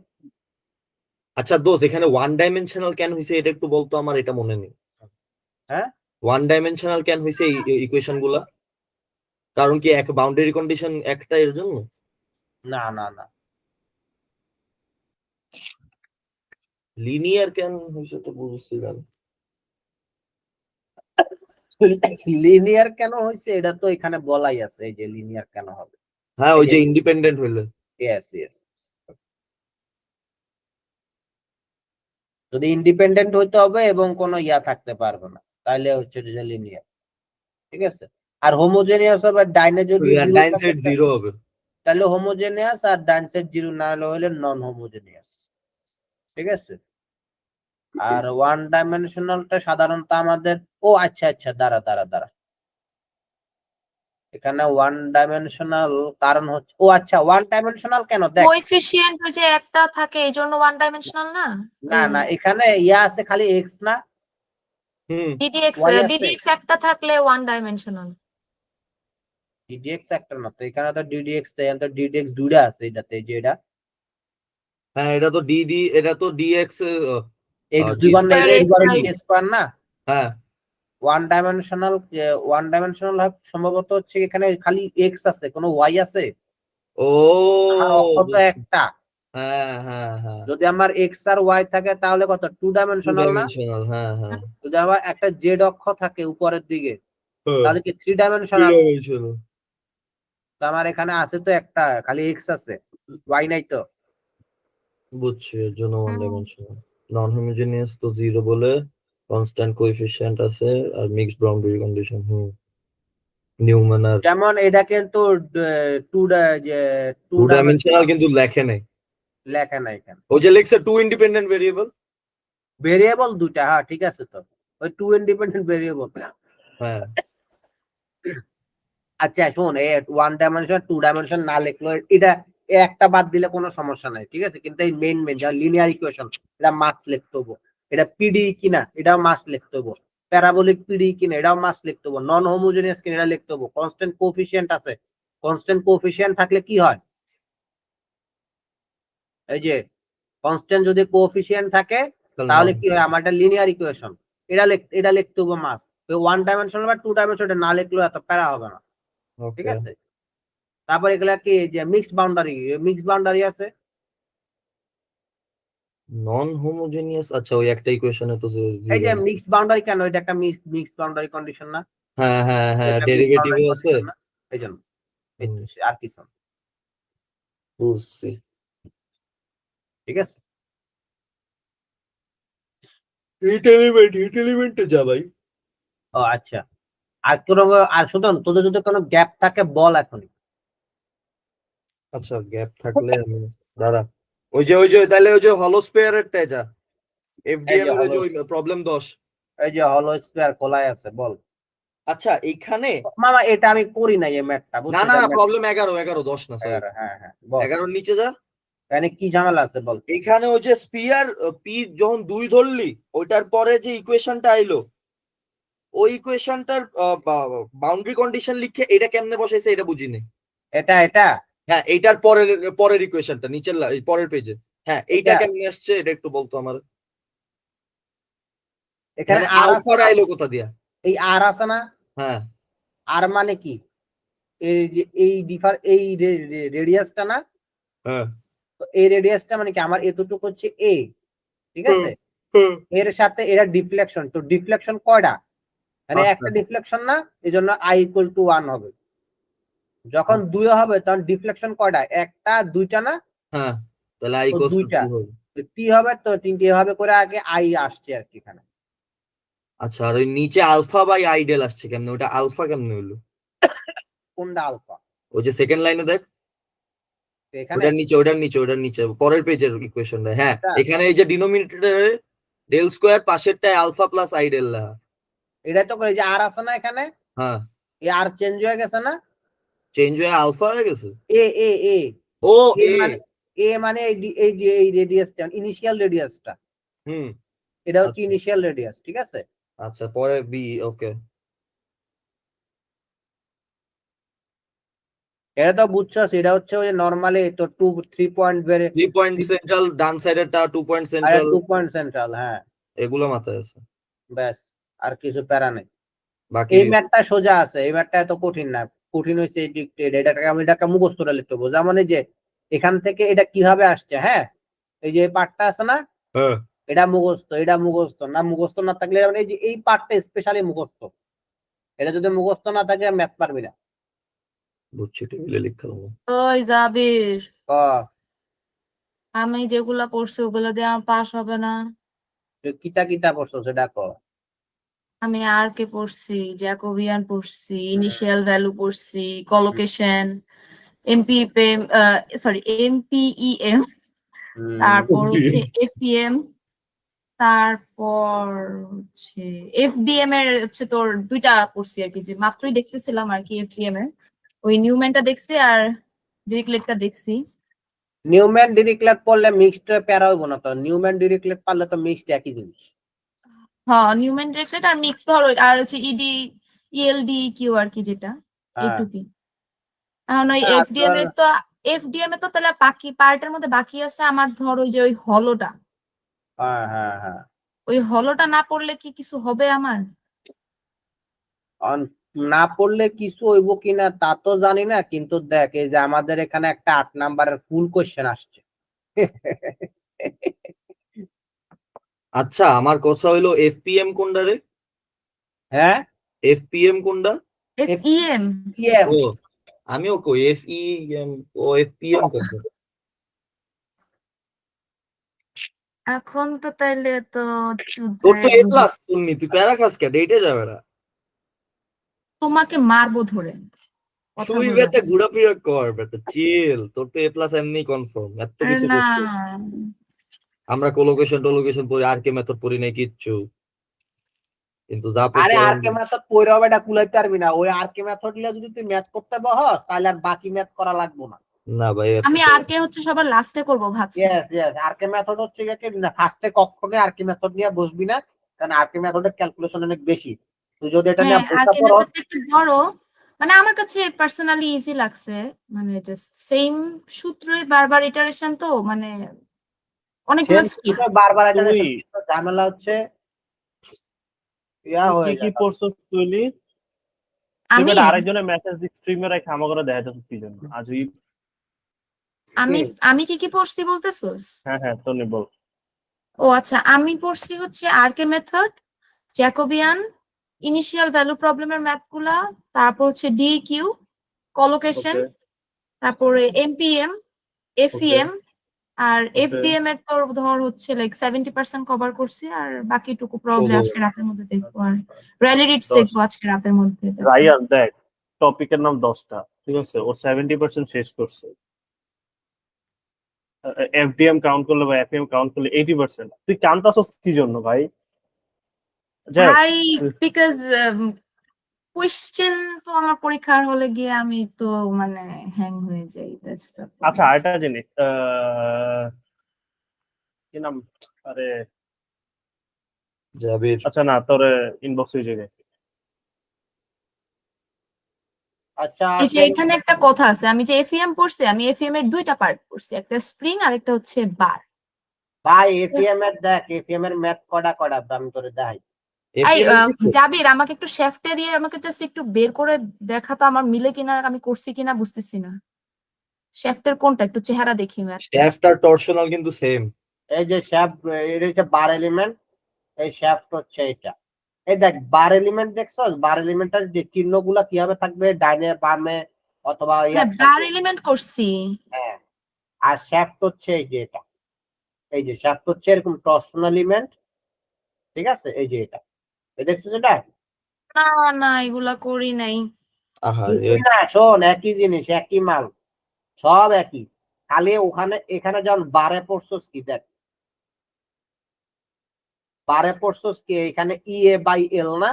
আচ্ছা দোষ, এখানে ওয়ান ডাইমেনশনাল কেন হয়েছে এটা একটু বলতো, আমার এটা মনে নেই। হ্যাঁ, ওয়ান ডাইমেনশনাল কেন হয়েছে এই ইকুয়েশন গুলা? কারণ কি এক বাউন্ডারি কন্ডিশন একটা এর জন্য? না না না, লিনিয়ার কেন হয়েছে তো বুঝছি না। লিনিয়ার কেন হয়েছে এটা তো এখানে বলাই আছে, এই যে লিনিয়ার কেন হবে। হ্যাঁ ওই যে ইন্ডিপেন্ডেন্ট হইলে। ইয়েস ইয়েস, যদি ইন্ডিপেন্ডেন্ট হইতে হবে এবং কোনো ইয়া থাকতে পারবে না, তাহলে হচ্ছে যে লিনিয়ার, ঠিক আছে। আর হোমোজেনিয়াস হবে, ডাইনে যদি জিরো ডাইন থাকে সাইড 0 হবে। তাহলে হোমোজেনিয়াস, আর ডান সাইড জিরো না হলে নন হোমোজেনিয়াস, ঠিক আছে। আর ওয়ান ডাইমেনশনালটা সাধারণত আমাদের, ও আচ্ছা আচ্ছা, দাঁড়া, এখানে ওয়ান ডাইমেনশনাল কারণ হচ্ছে, ও আচ্ছা ওয়ান ডাইমেনশনাল কেন দেখ, কোএফিসিয়েন্ট ওই যে একটা থাকে এই জন্য ওয়ান ডাইমেনশনাল না? না এখানে ইয়া আছে খালি এক্স না, হুম ডিডিএক্স ওয়াই আছে, ডিডিএক্স একটা থাকলে ওয়ান ডাইমেনশনাল। ডিডিএক্স একটা না তো, এখানে তো ডিডিএক্স দুইটা আছে এটাতে, এই যে এটা হ্যাঁ এটা তো ডিএক্স এক্স ডি দুইবার না, স্কয়ার এক্স দুইবার এক্স। ডি স্কয়ার না। হ্যাঁ ওয়ান ডাইমেনশনাল সম্ভবত হচ্ছে এখানে খালি এক্স আছে, কোনো ওয়াই আছে? ও অক্ষ তো একটা, হ্যাঁ যদি আমার এক্স আর ওয়াই থাকে তাহলে কত টু টু ডাইমেনশনাল না? ডাইমেনশনাল হ্যাঁ যদি আমার একটা জেড অক্ষ থাকে উপরের দিকে হ্যাঁ তাহলে কি থ্রি টু ডাইমেনশনাল? ডাইমেনশনাল। তো আমার এখানে আছে তো একটা, খালি এক্স আছে, ওয়াই নাই তো। বুঝছি, এর জন্য ওয়ান ডাইমেনশনাল। নন হোমোজেনিয়াস তো 0 বলে কনস্ট্যান্ট কোএফিসিয়েন্ট আছে আর মিক্সড বাউন্ডারি কন্ডিশন। নিউম্যান আর যেমন এটা কিন্তু টু টু ডাইমেনশনাল কিন্তু লেখে নাই, লেখা নাই এখানে। ওই যে লেখছে টু ইন্ডিপেন্ডেন্ট ভেরিয়েবল। ভেরিয়েবল দুটা, হ্যাঁ ঠিক আছে, তো ওই টু ইন্ডিপেন্ডেন্ট ভেরিয়েবল। হ্যাঁ আচ্ছা শোন, ওয়ান ডাইমেনশন টু ডাইমেনশন না লিখলো এটা একটা বাদ দিলে কোনো সমস্যা নাই, ঠিক আছে, কিন্তু এই মেইন যা লিনিয়ার ইকুয়েশন এটা মাস্ট লিখতে হবো। এটা পিডি কিনা এটাও মাস্ট লিখতে হবো, প্যারাবোলিক পিডি কিনা এটাও মাস্ট লিখতে হবো, নন হোমোজেনিয়াস কিনা এটা লিখতে হবো, কনস্ট্যান্ট কোএফিসিয়েন্ট আছে, কনস্ট্যান্ট কোএফিসিয়েন্ট থাকলে কি হয়, এই যে কনস্ট্যান্ট যদি কোএফিসিয়েন্ট থাকে তাহলে কি হয়, আমার একটা লিনিয়ার ইকুয়েশন, এটা লিখতে হবে মাস্ট। ওয়ান ডাইমেনশনাল বা টু ডাইমেনশনাল এটা না লিখলেও এত প্যারা হবে না, ঠিক আছে। তারপর এগুলা কি যে মিক্সড বাউন্ডারি আছে, নন হোমোজেনিয়াস, আচ্ছা ওই একটা ইকুয়েশনে তো এই যে মিক্সড বাউন্ডারি কেন, এটা একটা মিক্সড বাউন্ডারি কন্ডিশন না, হ্যাঁ হ্যাঁ হ্যাঁ এটা mixed ডেরিভেটিভ boundary আছে। condition না, এই জন্য এই তো, আর কিছু না, বুঝছি। ঠিক আছে। এইট এলিমেন্টে যা ভাই। ও আচ্ছা, আর কোনো, আর শুধু তোদের যদি কোনো গ্যাপ থাকে বল এখনই। আচ্ছা গ্যাপ থাকলে আমি দাঁড়া, ওই যে তাহলে ওই যে হলো স্পেয়ারেরটা যা, এফডিএম এর ওই যে প্রবলেম 10। এই যে হলো স্কয়ার খোলাই আছে, বল। আচ্ছা এইখানে মামা এটা আমি করি নাই এই ম্যাথটা, না না প্রবলেম 11 10 না সরি, হ্যাঁ হ্যাঁ বল 11 নিচে যা। এখানে কি ঝামেলা আছে বল। এখানে ওই যে স্পিয়ার পি যখন 2 ধরলি ওইটার পরে যে ইকুয়েশনটা আইলো, ওই ইকুয়েশনটার বাউন্ডারি কন্ডিশন লিখে এটা কেমনে বসাইছে এটা বুঝিনি। এটা হ্যাঁ এইটার পরের ইকুয়েশনটা নিচের পরের পেজে, হ্যাঁ এইটা কেমনে আসছে এটা একটু বলতো আমার। এখানে আলফা আইলো কোথা দিয়া, এই আর আছে না, হ্যাঁ আর মানে কি, এই যে এই রেডিয়াসটা না, হ্যাঁ তো এই রেডিয়াসটা মানে কি আমার এতটুকু হচ্ছে এ, ঠিক আছে, এর সাথে এরা ডিফ্লেকশন, তো ডিফ্লেকশন কয়টা, মানে একটা ডিফ্লেকশন না, এই জন্য আই ইকুয়াল টু 1 হবে। যখন 2 হবে তখন ডিফ্লেকশন কয়টা, একটা দুইটা না, হ্যাঁ তাহলে আই ইকুয়ালস টু 2 হবে। টি হবে, তো তিনটি এভাবে করে আগে আই আসছে আর কি এখানে। আচ্ছা আর ওই নিচে আলফা বাই আইডেল আসছে কেমনে, ওটা আলফা কেমনে হলো, কোনটা আলফা, ওই যে সেকেন্ড লাইনে দেখ, এখানে ওটার নিচে পরের পেজের ইকুয়েশনটা, হ্যাঁ এখানে এই যে ডিনোমিনেটরে ডেল স্কয়ার পাশেরটায় আলফা প্লাস আইডেল না, এটা তো এই যে আর আছে না এখানে, হ্যাঁ এই আর চেঞ্জ হয়ে গেছে না, চেঞ্জ হয়ে আলফা হয়ে গেছে। এ এ এ ও এ মানে এ মানে এই যে এই রেডিয়াসটা ইনিশিয়াল রেডিয়াসটা, হুম এটা হচ্ছে ইনিশিয়াল রেডিয়াস, ঠিক আছে। আচ্ছা পরে বি, ওকে এটা তো বুঝছো, সেটা হচ্ছে ওই নরমালি তো 3 পয়েন্ট বেরে 3 পয়েন্ট সেন্ট্রাল ডান সাইডেরটা 2 পয়েন্ট আর সেন্ট্রাল, 2 পয়েন্ট সেন্ট্রাল, হ্যাঁ এগুলো মাথায় আছে, ব্যাস, আর কিছু প্যারা নেই। বাকি এই ম্যাথটা সোজা আছে, এই ম্যাথটা এত কঠিন না, কঠিন হয়েছে এটাকে মুখস্থ করে লিখতে হবে, যেমন এই যে এখান থেকে এটা কিভাবে আসছে, হ্যাঁ এই যে পার্টটা আছে না, হ্যাঁ এটা মুখস্থ না, মুখস্থ না থাকলে যেমন এই যে এই পার্টটা স্পেশালি মুখস্থ, এটা যদি মুখস্থ না থাকে ম্যাথ পারবি না। বুঝছি, টেবিলে লিখতে হবে। ওই জাবির, ক আমি যেগুলা পড়ছি ওগুলা দিয়ে আমার পাস হবে না। কিতা পড়ছো সেটা ক। আমি আর কে পড়ছি, জ্যাকোবিয়ান পড়ছি, ইনিশিয়াল ভ্যালু পড়ছি, কলোকেশন, এমপিএম, সরি এমপিইএম, তারপর হচ্ছে এফপিএম, তারপর হচ্ছে এফডিএম এর হচ্ছে তোর দুইটা পড়ছি আর কি, যে মাত্রই দেখতেছিলাম আর কি এফডিএম এর, ওই নিউম্যানটা দেখছি আর ডিরিকলেটটা দেখছি। নিউম্যান ডিরিকলেট পড়লে মিক্সড প্যারা হইব না, তো নিউম্যান ডিরিকলেট পারলে তো মিক্সড একই জিনিস। হ্যাঁ নিউম্যান ডিরিকলেট আর মিক্স ধর, আর হচ্ছে ইডি ইএলডি কিউ আর কি, যেটা এইটুকি। এখন ওই এফডিএম এ তো তাহলে বাকি পার্টের মধ্যে বাকি আছে আমার, ধর ওই যে ওই হলোটা, হ্যাঁ ওই হলোটা না পড়লে কি কিছু হবে আমার? না পড়লে কিছু হইব কিনা তা তো জানি না, কিন্তু দেখ এই যে আমাদের এখানে একটা 8 নাম্বারের ফুল কোশ্চেন আসছে। আচ্ছা আমার কথা হইলো এফপিএম কোনটা রে, হ্যাঁ এফপিএম কোনটা, এফইএম, ও আমিও কই এফইএম, ও এফপিএম কোনটা। এখন তো তাইলে তো তোর তো এ প্লাস, তুই প্যারা খাস কে, ডেটে যাবে না। তোমাকে মারবো ধরে। কথা তুই বলো। বেটা ঘোরাফেরা কর বেটা, চিল। তোর তো A+ এমনি কনফার্ম, এত আরে কিছু না, করছিস। আমরা কোলোকেশন পড়ি, আর কে মেথড পড়ি নাই কিচ্ছু, কিন্তু যা আরে পড়ছি আর কে মেথড পড়াও এটা কুলাইতে পারবি না। ওই আর কে মেথড নিয়ে যদি তুই ম্যাথ করতে বহস তাহলে আর বাকি ম্যাথ করা লাগবে না। না ভাই, আমি আর কে হচ্ছে সবার লাস্টে করব ভাবছি। ইয়েস ইয়েস, আর কে মেথড হচ্ছে কি না, ফার্স্টে কখনোই আর কে মেথড নিয়ে বসবি না, কারণ আর কে মেথডের ক্যালকুলেশন অনেক বেশি। তুই যদি এটা নিয়ে হ্যাঁ, আর বসে কে পড়ো, মেথডটা একটু বড়, মানে আমার কাছে পার্সোনালি ইজি লাগছে, মানে জাস্ট সেম সূত্রই বারবার ইটারেশন, তো মানে অনেকগুলো স্টেপ। বারবার এটা তুই ঝামেলা হচ্ছে ইয়া তুই হয়ে কি কি যায়। পড়ছস তুই? তুই আমি বেটা আরেকজনের মেসেজ দিক স্ট্রিমে রেখে আমাকে দেখাইতেছ কি জন্য আজই? আমি আমি কি কি পড়ছি বলতেছোস? হ্যাঁ হ্যাঁ, তোনি বল। ও আচ্ছা, আমি পড়ছি হচ্ছে আর কে মেথড, জ্যাকোবিয়ান, ইনিশিয়াল ভ্যালু প্রবলেমের ম্যাথ গুলা, তারপর হচ্ছে ডিকিউ, কলোকেশন, ওকে তারপরে এমপিএম, এফইএম, আর ওকে এফডিএম এর তো ধর হচ্ছে লাইক 70% কভার করছি, আর বাকিটুকু প্রবলেম ষোলো। আজকে রাতের মধ্যে দেখবো, আর র্যালিডিটস 10 দেখবো আজকে রাতের মধ্যে। That's it. রায়ান দেখ, টপিকের নাম 10টা, ঠিক আছে? ও 70% শেষ করছে। এফডিএম কাউন্ট করলে বা এফএম কাউন্ট করলে 80%। তুই কান্তাছস কি জন্য ভাই? যাক, ভাই বিকজ কোয়েশ্চেন তো আমার পরীক্ষার হলে গিয়ে আমি তো মানে হ্যাং হয়ে যাই, that's the point. আচ্ছা আরেকটা জিনিস, কি নাম, আরে জাবির, আচ্ছা না, তোর ইনবক্স হয়ে যাবে। আচ্ছা এই যে এখানে একটা কথা আছে, আমি যে এফইএম পড়ছি, আমি এফইএম এর দুইটা পার্ট পড়ছি, একটা স্প্রিং আর একটা হচ্ছে বার। ভাই এফএম এর দেখ, এফএম এর ম্যাথ কটা আমি তোরে দেখাই। এই APM শিখছো? জাবির, আমাকে একটু শেফটে দিয়ে আমাকে জাস্ট একটু বের করে দেখা তো আমার মিলে কিনা, আমি করছি কিনা বুঝতেছি না। শেফটের কোনটা একটু চেহারা দেখি ম্যাথ। শ্যাফট আর টরশনাল কিন্তু সেম। এই যে শ্যাফট, এটা হচ্ছে বার এলিমেন্ট, এই শ্যাফট হচ্ছে এটা। এই দেখ বার এলিমেন্ট দেখছো, বার এলিমেন্টের যে চিহ্নগুলা কিভাবে থাকবে, ডাইনে বামে অথবা হ্যাঁ, বার এলিমেন্ট করছি। হ্যাঁ, আর শ্যাফট হচ্ছে এই যে এটা, এই যে শ্যাফট হচ্ছে এরকম টর্শন এলিমেন্ট, ঠিক আছে? এই যে এটা, এই দেখছো যেটা? না না, এগুলা করি নাই। আহা কিছুই না, শোন, একই জিনিস, একই মাল, সব একই, খালি ওখানে এখানে যখন বারে পড়ছস কি দেখ, বারে পড়ছস কি এখানে ইএ বাই এল না?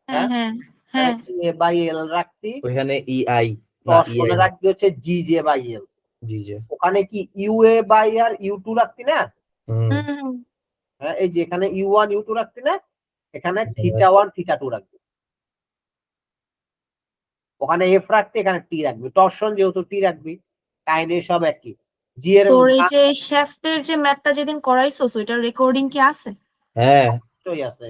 হ্যাঁ হ্যাঁ হ্যাঁ। ইএ বাই এল রাখতি, ওইখানে EI না EI টর্শনে না, রাখতি হচ্ছে জি জে বাই এল। জি জি। ওখানে কি UA by R U two রাখতি না? হুম। হুম। হ্যাঁ, এই যে এখানে ইউ1 ইউ2 রাখতি না, এখানে থিটা1 থিটা2 রাখবি। ওখানে এফ রাখতি, এখানে টি রাখবি, টর্শন যেহেতু টি রাখবি, কাহিনী সব একই। জি এর তোর এই যে শেফটের যে ম্যাথটা যেদিন করাইছস ওইটার রেকর্ডিং কি আছে? হ্যাঁ, নিশ্চয়ই আছে।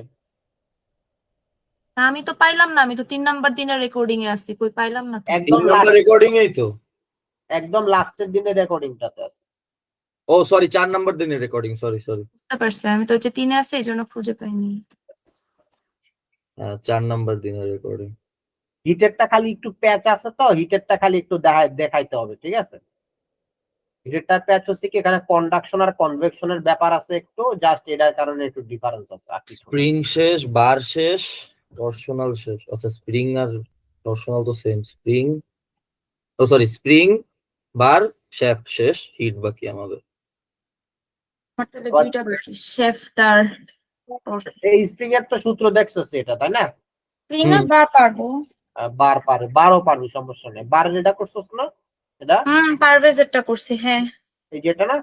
না, আমি তো পাইলাম না, আমি তো 3 নাম্বার দিনের রেকর্ডিং এ আসছি, কই পাইলাম না তো। একদম 3 নাম্বার রেকর্ডিং এই তো। একদম লাস্টের দিনের রেকর্ডিংটাতে আছে। ও সরি, 4 নাম্বার দিনের রেকর্ডিং, সরি। বুঝতে পারছি, আমি তো হচ্ছে 3 এ আছে এই জন্য খুঁজে পাইনি। হ্যাঁ, 4 নাম্বার দিনের রেকর্ডিং। হিটেরটা খালি একটু প্যাচ আছে, তো হিটেরটা খালি একটু দেখাইতে হবে, ঠিক আছে? হিটেরটার প্যাচ হচ্ছে কি এখানে কন্ডাকশন আর কনভেকশনের ব্যাপার আছে একটু, জাস্ট এটার কারণে একটু ডিফারেন্স আছে, আর কিছু না। স্প্রিং শেষ, বার শেষ, টরশনাল শেষ। আচ্ছা, স্প্রিং আর টরশনাল তো সেম। স্প্রিং, ও সরি, স্প্রিং, বার, শ্যাফট শেষ, হিট বাকি আমাদের। আমার তাহলে দুইটা বাকি, শেফট আর এই স্প্রিং এর তো সূত্র দেখছো এটা, তাই না? স্প্রিং আর বার পারবো। বার পারে, বারও পারবি, সমস্যা নেই। বারের এটা করছোস না এটা? পারভেজেরটা করছি, হ্যাঁ। এই যেটা না,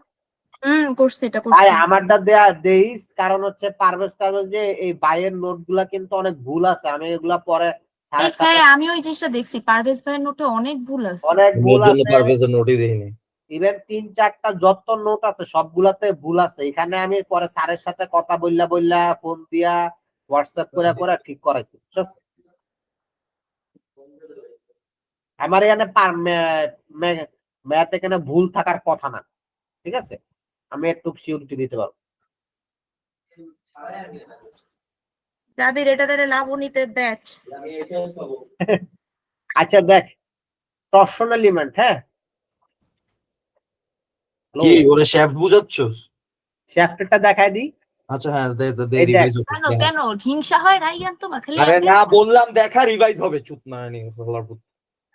করছি, এটা ভাই করছি। আমারটা দেইস, কারণ হচ্ছে পারভেজ যে এই বাইয়ের নোট গুলা কিন্তু অনেক ভুল আছে, আমি এগুলা পরে স্যারের সাথে হ্যাঁ, আমি ওই জিনিসটা দেখছি, পারভেজ ভাইয়ের নোটে অনেক ভুল আছে। অনেক আমি ভুল ওর জন্য আছে। পারভেজের নোটই দেইনি। ইভেন 3-4টা যত নোট আছে সবগুলাতে ভুল আছে। এখানে আমি পরে স্যারের সাথে কথা বললা ফোন দিয়া হোয়াটসঅ্যাপ করে ঠিক করাইছি। আমার এখানে ম্যাথ এখানে ভুল থাকার কথা না, ঠিক আছে? আমি একটু সিউরিটি দিতে পারবো। জাবির, এটা তাহলে লাবণীতে ব্যাচ। আচ্ছা দেখ, টর্শন এলিমেন্ট, হ্যাঁ, কি ওরে শ্যাফট বুঝাচ্ছস? শ্যাফটটা দেখায় দিই। আচ্ছা হ্যাঁ দে এই দেখ, রিভাইজ কেন কেন হিংসা হয় রাইয়ান তোমার খালি আরে একাই? না বললাম দেখা রিভাইজ হবে, চুপ না নি হলার পুত।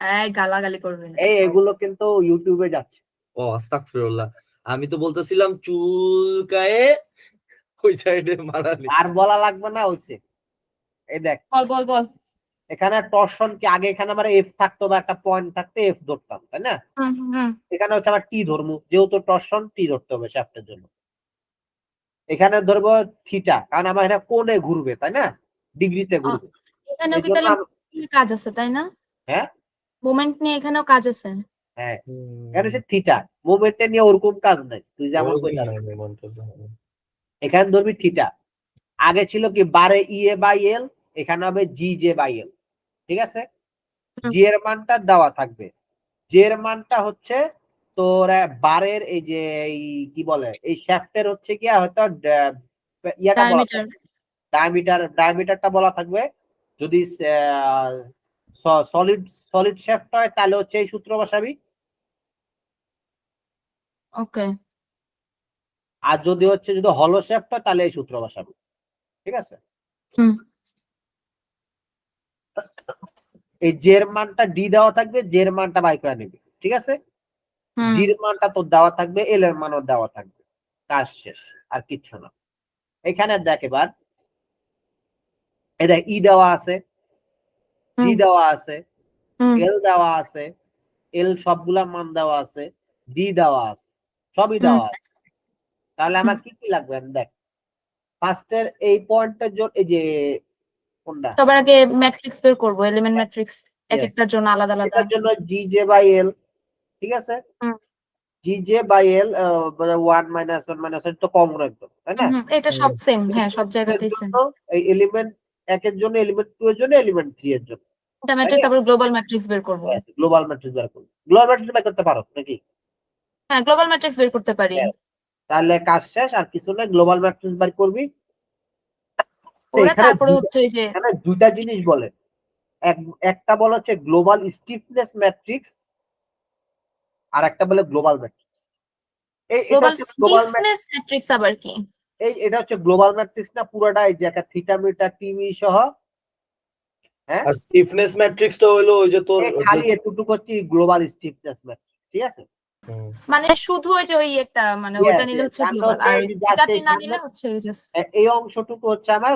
এই গালাগালি করবে না। এগুলো কিন্তু ইউটিউবে যাচ্ছে। ও আস্তাগফিরুল্লাহ, আমি তো বলতেছিলাম চুলকায়ে ওই সাইডে মারানি। আর বলা লাগবে না, হইছে। এই দেখ, বল বল বল। এখানে টর্শন কি আগে, এখানে আমার এফ থাকতো বা একটা পয়েন্ট থাকতো, এফ ধরতাম, তাই না? হুম। এখানে হচ্ছে আমার টি ধরবো, যেহেতু টর্শন টি ধরতে হবে শ্যাফটের জন্য। এখানে ধরবো থিটা, কারণ আমার এটা কোণে ঘুরবে, তাই না? ডিগ্রিতে ঘুরবে। এখানেও এই কি জন্য তাহলে কাজ আছে তাই না? হ্যাঁ মোমেন্ট নিয়ে এখানেও কাজ আছে। হ্যাঁ, এখানে হচ্ছে থিটা, মুভমেন্টে নিয়ে ওরকম কাজ নাই, তুই যেমন ওরকম কইতাস। নাই মন্তব্য। এখানে ধরবি থিটা, আগে ছিল কি বারে ইএ বাই এল, এখানে হবে জি জে বাই এল, ঠিক আছে? হুম। জি এর মানটা দেওয়া থাকবে, জে এর মানটা হচ্ছে তোর বারের এই যে এই কি বলে এই শ্যাফটের হচ্ছে কি হয়তো ইয়াটা বলা ডায়ামিটার। থাকবে, ডায়ামিটারটা বলা থাকবে। যদি সলিড সলিড শ্যাফট হয় তাহলে হচ্ছে এই সূত্র বসাবি, ওকে। আর যদি হচ্ছে যদি হলো শ্যাফট হয় তাহলে এই সূত্র বসাবি, ঠিক আছে? হুম। এই জের মানটা ডি দেওয়া থাকবে, জের মানটা বাই করে নিবি, ঠিক আছে? হুম। জির মানটা তোর দেওয়া থাকবে, এল এর মানও দেওয়া থাকবে, কাজ শেষ, আর কিচ্ছু না। এখানে দেখ এবার, এটা ই দেওয়া আছে, জি হুম। দেওয়া আছে, হুম। এল দেওয়া আছে, এল সবগুলা মান দেওয়া আছে, ডি দেওয়া আছে, সবই হুম। দেওয়া আছে। তাহলে আমার কি কি লাগবে দেখ, ফার্স্টের এই পয়েন্টের জন্য এই যে কোনটা, সবার আগে ম্যাট্রিক্স বের করব, এলিমেন্ট ম্যাট্রিক্স এক Yes. একটার জন্য আলাদা আলাদা। এটার জন্য জি জে বাই এল, ঠিক আছে? হুম। G J by L 1 minus 1 minus তো কম রাখবো, তাই না? এটা সব সেম, হ্যাঁ সব জায়গাতেই সেম। এই এলিমেন্ট একের জন্য, এলিমেন্ট 2 এর জন্য, এলিমেন্ট 3 এর জন্য এটা ম্যাট্রিক্স, তারপর গ্লোবাল ম্যাট্রিক্স বের করব। গ্লোবাল ম্যাট্রিক্স বের করব। গ্লোবাল ম্যাট্রিক্স বের করতে পারো নাকি? হ্যাঁ গ্লোবাল ম্যাট্রিক্স বের করতে পারি। Yes. তাহলে কাজ শেষ, আর কিছু না, গ্লোবাল ম্যাট্রিক্স বের করবি। ওরা তারপরে হচ্ছে ওই যে এখানে দুইটা জিনিস বলে, একটা বলা হচ্ছে গ্লোবাল স্টিফনেস ম্যাট্রিক্স, আর একটা বলে গ্লোবাল ম্যাট্রিক্স। এটা গ্লোবাল হচ্ছে গ্লোবাল স্টিফনেস ম্যাট্রিক্স আবার কি? এটা হচ্ছে গ্লোবাল ম্যাট্রিক্স না পুরোটাই, যে একটা থিটা মিটার টিমি সহ, হ্যাঁ? আর স্টিফনেস ম্যাট্রিক্সটা হলো ওই যে তোর খালি এতটুকু হচ্ছে গ্লোবাল স্টিফনেস ম্যাট্রিক্স, ঠিক আছে? মানে শুধু ওই যে ওই একটা মানে Yes, ওটা নিলে yes. হচ্ছে কারণ গ্লোবাল, হচ্ছে আর এই যে just এটাতে এই না সামনে নিলে হচ্ছে জাস্ট এই অংশটুকু হচ্ছে আমার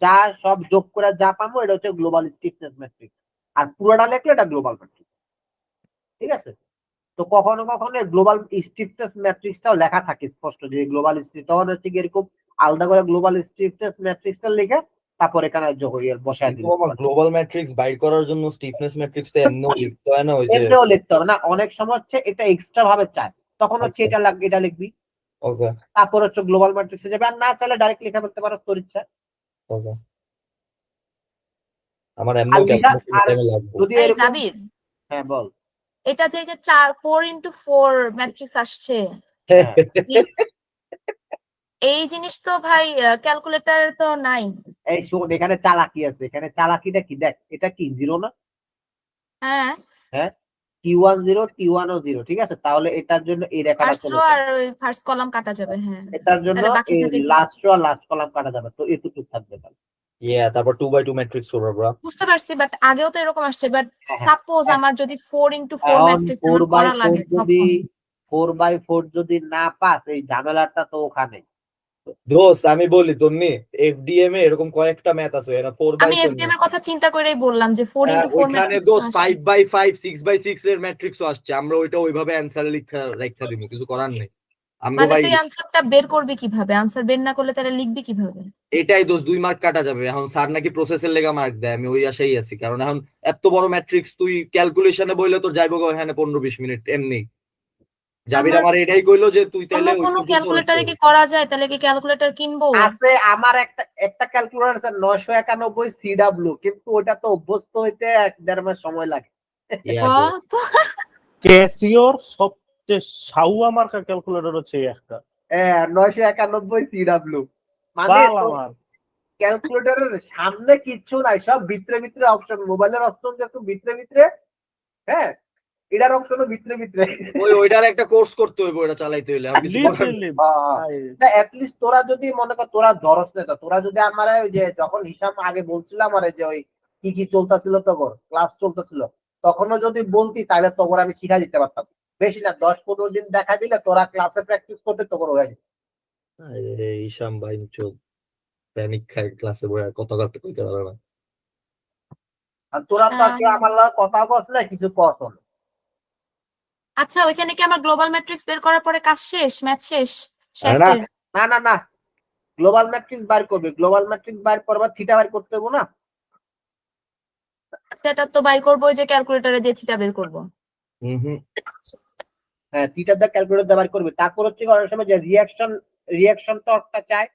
যা সব যোগ করে যা পাবো এটা হচ্ছে গ্লোবাল স্টিফনেস ম্যাট্রিক্স, আর পুরোটা লিখলে এটা গ্লোবাল ম্যাট্রিক্স, ঠিক আছে? তো কখনো কখনো গ্লোবাল স্টিফনেস ম্যাট্রিক্সটাও লেখা থাকে স্পষ্ট, যে গ্লোবাল তখন হচ্ছে কি এরকম আলাদা করে গ্লোবাল স্টিফনেস ম্যাট্রিক্সটা লিখে তারপর এখানে বসায় কিন্তু দিবে। আমার গ্লোবাল ম্যাট্রিক্স বাইর করার জন্য স্টিফনেস ম্যাট্রিক্স তো এমনিও লিখতে হয় না ওই যে। এমনিও লিখতে হবে না, অনেক সময় হচ্ছে এটা এক্সট্রা ভাবে চায়, তখন হচ্ছে আচ্ছা। এটা লাগবে, এটা লিখবি, ওকে তারপর হচ্ছে গ্লোবাল ম্যাট্রিক্সে যাবে, আর না চাইলে ডাইরেক্ট লিখে ফেলতে পারো তোর ইচ্ছা। ওকে, আমার আর এমনিও লিখা, ক্যালকুলেশন আর টাইমে লাগবে। যদি এই এরকম, জাবির, হ্যাঁ বল। এটা যে 4x4 ম্যাট্রিক্স আসছে, হ্যাঁ। এই জিনিস তো ভাই ক্যালকুলেটর তো নাই। এই শোন, এখানে চালাকি আছে, এখানে চালাকিটা কি দেখ, এটা কি জিরো না? হ্যাঁ হ্যাঁ, T1 0, T1 ও 0, ঠিক আছে? তাহলে এটার জন্য এই রেখাটা ফার্স্ট চলে রো আর যাবে, ওই ফার্স্ট কলাম কাটা যাবে। হ্যাঁ এটার জন্য তাহলে বাকি এই থাকে যে, লাস্ট রো আর লাস্ট কলাম কাটা যাবে, তো এতটুকু থাকবে তাহলে। ইয়া তারপর 2x2 ম্যাট্রিক্স করব আমরা। বুঝতে পারছি, বাট আগেও তো এরকম আসছে। বাট হ্যাঁ, হ্যাঁ। সাপোজ আমার যদি 4x4 এখন ম্যাট্রিক্স আমার করা লাগে, 4x4 যদি না পাস, এই ঝামেলাটা তো ওখানে। দোস্ত আমি বলি তোমনি এফডিএম এ এরকম কয়েকটা ম্যাথ আছে এরা 4x4 আমি এফডিএম এর কথা চিন্তা করেই বললাম যে 4x4 ওইখানে ম্যাট্রিক্স দোস্ত 5x5 6x6 এর ম্যাট্রিক্সও আসছে, আমরা ওইটা ওইভাবে অ্যানসার লেখা দিব, কিছু করার নেই। আমরা মানে ভাই তুই আনসারটা বের করবি কিভাবে? আনসার বের না করলে তাহলে লিখবি কিভাবে? এটাই দোস্ত 2 মার্ক কাটা যাবে। এখন স্যার নাকি প্রসেসের লেগা মার্ক দেয়, আমি ওই আশাই আছি, কারণ এখন এত বড় ম্যাট্রিক্স তুই ক্যালকুলেশনে বইলে তোর যাইবো এখানে 15-20 মিনিট এমনি। জাবির আমার এটাই কইলো যে তুই অন্য তাহলে ওই কোনো পর্যন্ত ক্যালকুলেটরে কি করা যায়? তাহলে কি ক্যালকুলেটর কিনবো? আছে আমার একটা ক্যালকুলেটর আছে 991 সিডব্লিউ, কিন্তু ওটা তো অভ্যস্ত হইতে 1.5 মাস সময় লাগে। কত? ক্যাসিওর সবচেয়ে সাউয়া মার্কা ক্যালকুলেটর হচ্ছে এই একটা। 991 সিডব্লিউ মানে বাল তো আমার ক্যালকুলেটরের সামনে কিচ্ছু নাই, সব ভিতরে ভিতরে অপশন, মোবাইলের অপশন যত ভিতরে ভিতরে। হ্যাঁ, এটার অপশনও ভিতরে ভিতরে ওইটার একটা কোর্স করতে হইব, ওটা চালাইতে হইলে আর কিছু করার নেই। লিটারালি অ্যাটলিস্ট তোরা যদি মনে কর তোরা ধরস না, তোরা যদি আমার ওই যে যখন হিসাব আগে বলছিলাম আরে যে ওই কি কি চলতেছিল তখন ক্লাস চলতেছিল তখনও যদি বলতি তাহলে তখন আমি শিখা দিতে পারতাম। বেশি না 10-15 দিন দেখা দিলে তোরা ক্লাসে প্র্যাকটিস করতে তখন হয়ে যেত। আরে ইসাম ভাই চোখ প্যানিক খায় ক্লাসে বসে, কথা কাটতে কইতে পারে না। আর তোরা তো আর কেউ আমার লগে কথা বলছ না, কিছু কস না। আচ্ছা ওইখানে কি আমার গ্লোবাল ম্যাট্রিক্স বের করার পরে কাজ শেষ, ম্যাথ শেষ আরে না। শেফটের? না না না, গ্লোবাল ম্যাট্রিক্স বাইর করবে, গ্লোবাল ম্যাট্রিক্স বাইর করবা থিটা বাইর করতে হবে না? সেটা তো বাইর করবো ওই যে ক্যালকুলেটরে দিয়ে থিটা বের করবো। হুম। হ্যাঁ থিটা দা ক্যালকুলেটর দিয়ে বাইর করবে। তারপর হচ্ছে অনেক সময় যে রিঅ্যাকশন টর্কটা চাই,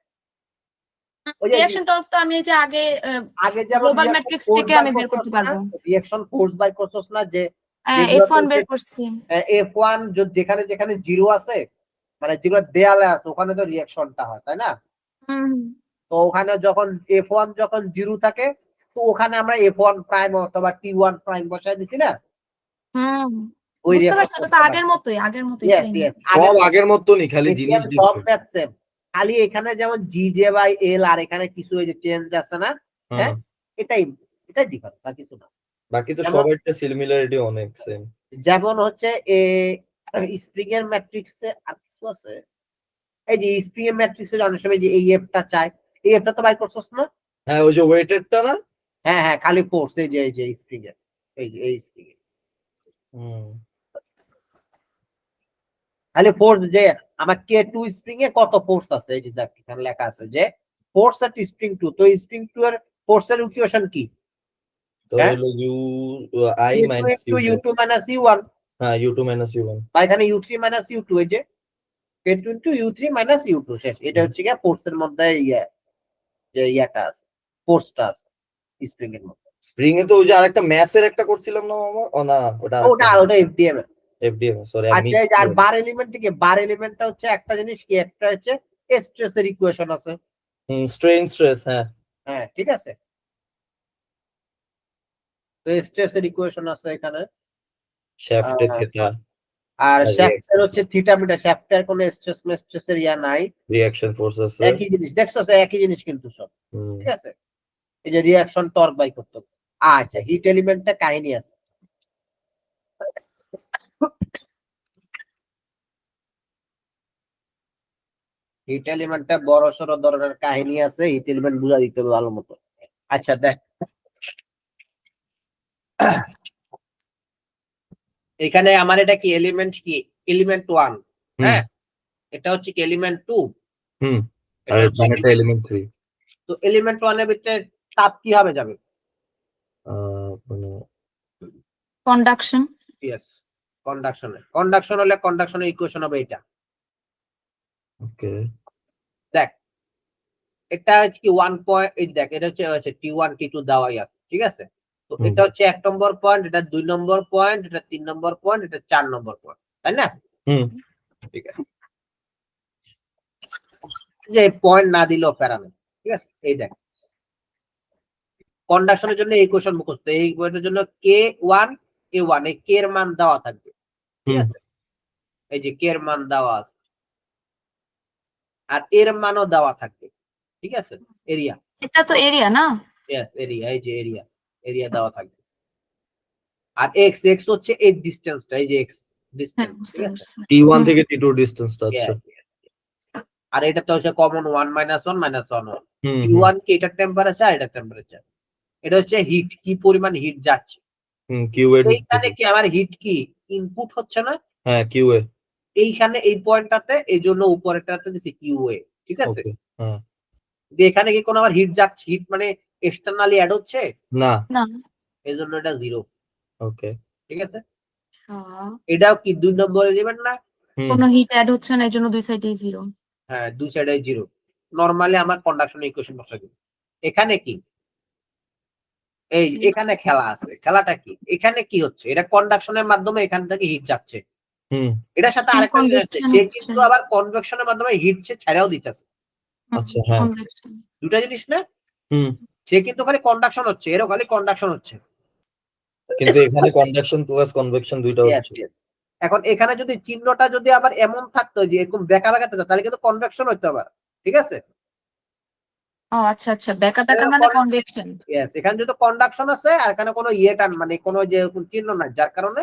ওই যে রিঅ্যাকশন টর্ক তো আমি এই যে আগে আগে যেমন গ্লোবাল ম্যাট্রিক্স থেকে আমি বের করতে পারবো। রিঅ্যাকশন ফোর্স বাই করছস না যে F1 বের করছি। F1 যেখানে যেখানে জিরো আছে মানে যেগুলো দেয়ালে আছে ওখানে তো রিঅ্যাকশনটা হয় তাই না? হুম তো ওখানে যখন F1 যখন জিরো থাকে তো ওখানে আমরা F1 প্রাইম অথবা T1 প্রাইম বসাই দিছি না, হুম ওই বুঝতে পারছি, reaction এটা তো টা আগের মতোই Yes, same। yes, সব আগের মতনই, খালি জিনিস সব different। ম্যাথ সেম, খালি এখানে যেমন GJ বাই L আর এখানে কিছু এই যে চেঞ্জ আছে না, হ্যাঁ এটাই ডিফারেন্স আর কিছু না। বাকি তো যেমন- সবাইটা সিমিলারিটি অনেক সেম। যেমন হচ্ছে স্প্রিং এর ম্যাট্রিক্সে আর কিছু আছে, এই যে স্প্রিং এর ম্যাট্রিক্সে অনেক সময় যে এই এফটা চাই, এই এফটা তো বাই করছস না? হ্যাঁ ওই যে ওয়েটেডটা না। হ্যাঁ হ্যাঁ খালি ফোর্স এই যে স্প্রিং এর এই স্প্রিং এর খালি ফোর্স যে আমার K2 স্প্রিং এ কত ফোর্স আছে এই যে দেখ এখানে লেখা আছে যে ফোর্স এট স্প্রিং 2, তো স্প্রিং 2 এর ফোর্সের ইকুয়েশন কি? তো হ্যাঁ? হলো I minus U2 U2। U2 minus U1 হ্যাঁ U2 minus U1। বা এখানে U3 minus U2 এই যে K2 into U3 minus U2 শেষ। এটা হচ্ছে কি ফোর্সের মধ্যে ইয়াটা আছে, ফোর্সটা আছে স্প্রিং এর মধ্যে। স্প্রিং এ তো ওই যে আরেকটা ম্যাসের একটা করছিলাম না মামা, ও না ওটা ওটা FDM এর। FDM সরি আমি। আচ্ছা এই যে আর বার এলিমেন্ট থেকে বার এলিমেন্টটা হচ্ছে একটা জিনিস কি, একটা হচ্ছে স্ট্রেসের ইকুয়েশন আছে। স্ট্রেন স্ট্রেস হ্যাঁ হ্যাঁ ঠিক আছে, তো স্ট্রেসের ইকুয়েশন আছে এখানে। শ্যাফটে থিটা আর আর শ্যাফটের হচ্ছে থিটা মিটা, শ্যাফটের কোনো স্ট্রেসের ইয়া নাই, রিঅ্যাকশন ফোর্স আছে। একই জিনিস দেখছো, একই জিনিস কিন্তু সব হুম। ঠিক আছে। এই যে রিঅ্যাকশন টর্ক বাই করতে হবে। আচ্ছা হিট এলিমেন্টটা কাহিনী আছে, হিট এলিমেন্টটা বড় সড়ো ধরনের কাহিনী আছে, হিট এলিমেন্ট বুঝা দিতে হবে ভালো মতো। আচ্ছা দেখ এখানে আমার এটা কি এলিমেন্ট কি, এলিমেন্ট 1 হ্যাঁ, এটা হচ্ছে কি এলিমেন্ট 2 হুম আর এটা হচ্ছে এটা এলিমেন্ট 3। তো এলিমেন্ট 1 এর ভিতরে তাপ কি হবে যাবে? মানে কন্ডাকশন। ইয়েস কন্ডাকশন হলে কন্ডাকশনের ইকুয়েশন হবে এটা। ওকে দেখ এটা হচ্ছে কি 1 পয়েন্ট, এই দেখ এটা হচ্ছে T1 T2 দেওয়াই আছে ঠিক আছে। তো এটা হচ্ছে 1 নম্বর পয়েন্ট, এটা 2 নম্বর পয়েন্ট, এটা 3 নম্বর পয়েন্ট, এটা 4 নম্বর পয়েন্ট তাই না? ঠিক আছে, যে পয়েন্ট না দিলেও প্যারা নেই ঠিক আছে। এই দেখ কন্ডাকশনের জন্য এই কোশ্চেন মুখস্থ, এই বইটার জন্য K1 A1 এই K এর মান দেওয়া থাকবে ঠিক আছে, এই যে K এর মান দেওয়া আছে আর এর মানও দেওয়া থাকবে ঠিক আছে। এরিয়া, এটা তো এরিয়া না? ইয়েস এরিয়া, এই যে এরিয়া দেওয়া থাকবে। আর এক্স হচ্ছে এই ডিসটেন্সটা, এই যে এক্স ডিসটেন্স ঠিক আছে, T1 থেকে T2 ডিসটেন্সটা আছে। আর এটা তো হচ্ছে কমন 1 -1 -1 হুম T1 কি এটা টেম্পারেচার, এটা টেম্পারেচার, এটা হচ্ছে হিট কি পরিমাণ হিট যাচ্ছে। কিউএ এইখানে কি আমার হিট কি ইনপুট হচ্ছে না? হ্যাঁ কিউএ এইখানে এই পয়েন্টটাতে এই জন্য উপরেরটাতে দিছি কিউএ ঠিক আছে। হ্যাঁ এখানে কি কোনো আবার হিট যাচ্ছে, হিট মানে এক্সটারনালি অ্যাড হচ্ছে না না। এই জন্য এটা 0 ওকে ঠিক আছে। এটাও কি 2 নম্বর এলিমেন্ট না? কোনো হিট অ্যাড হচ্ছে না, এই জন্য দুই সাইডেই 0। হ্যাঁ দুই সাইডে 0। নরমালি আমার কন্ডাকশন ইকুয়েশন বসাই দিই। এখানে কি এই এখানে খেলা আছে, খেলাটা কি এখানে কি হচ্ছে, এটা কন্ডাকশনের মাধ্যমে এখান থেকে হিট যাচ্ছে, এটার সাথে আরেকটা জিনিস আছে সে কিন্তু আবার কনভেকশনের মাধ্যমে হিট সে ছাড়াও দিতেছে। আচ্ছা হ্যাঁ দুটা জিনিস না, সে কিন্তু খালি কন্ডাকশন হচ্ছে, এরও খালি কন্ডাকশন হচ্ছে কিন্তু এখানে কন্ডাকশন প্লাস কনভেকশন দুইটা Yes, হচ্ছে। yes. এখন এখানে যদি চিহ্নটা যদি আবার এমন থাকতো যে এরকম বেঁকা বেঁকা থাকতো তাহলে কিন্তু কনভেকশন হইতো আবার, ঠিক আছে? ও আচ্ছা আচ্ছা, বেকা বেকা মানে কনভেকশন। Yes, এখানে যদি কন্ডাকশন আছে আর এখানে কোনো ইয়েটান মানে কোনো যে চিহ্ন নাই, যার কারণে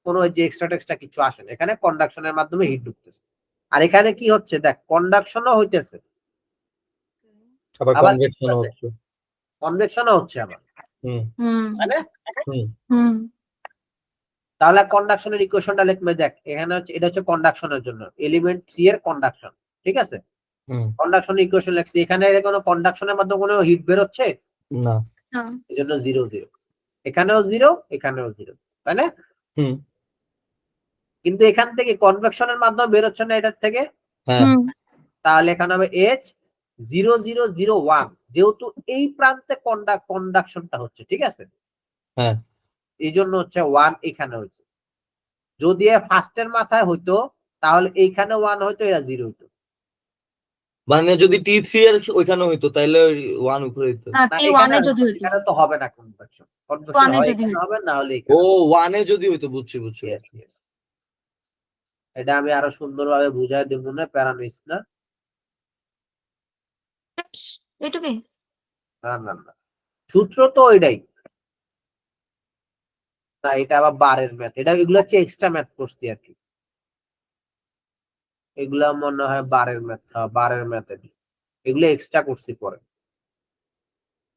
কোনো যে এক্সট্রা কিছু আসে না, এখানে কন্ডাকশনের মাধ্যমে হিট ঢুকতেছে। আর এখানে কি হচ্ছে দেখ, কন্ডাকশনও হইতেছে আবার আবার কনভেকশনও হচ্ছে। কনভেকশনও হচ্ছে আবার, হুম তাই না? হুম হুম তাহলে কন্ডাকশনের ইকুয়েশনটা লিখবে, দেখ এখানে হচ্ছে এটা হচ্ছে কন্ডাকশনের জন্য এলিমেন্ট 3 এর কন্ডাকশন, ঠিক আছে? হুম কন্ডাকশনের ইকুয়েশন লিখছি, এখানে কোনো কন্ডাকশনের মাধ্যমে কোনো হিট বের হচ্ছে, না। এই জন্য 0 0, এখানেও 0 এখানেও 0, তাই না? হুম কিন্তু এখান থেকে কনভেকশনের মাধ্যমে বের হচ্ছে না এটার থেকে, হ্যাঁ হুম তাহলে এখানে হবে H 0 0 0 1, যেহেতু এই প্রান্তে কন্ডাকশনটা হচ্ছে, ঠিক আছে? হ্যাঁ এই জন্য হচ্ছে 1 এখানে হচ্ছে। যদি ফার্স্টের মাথায় হইতো তাহলে এইখানে 1 হইতো, এটা 0 হইতো। মানে যদি T3 এর ওইখানে হইতো তাহলে 1 উপরে হইতো। না, না, T1 এ যদি হইতো, এখানে তো হবে না কনভেকশন, কনভেকশন 1 এ হয় যদি এখানে হইতো। হবে, না হলে ও এখানে। 1 এ যদি হইতো, বুঝছি বুঝছি। Yes, yes. এটা আমি আরো সুন্দরভাবে বুঝাই দেব না, প্যারা নিস না। এটুকুই। না না না, সূত্র তো ওইটাই না, এটা আবার বারের ম্যাথ, এটা এগুলো হচ্ছে এক্সট্রা ম্যাথ করছি আর কি, এগুলা মনে হয় বারের ম্যাথ, বারের ম্যাথ এগুলো এক্সট্রা করছি পরে,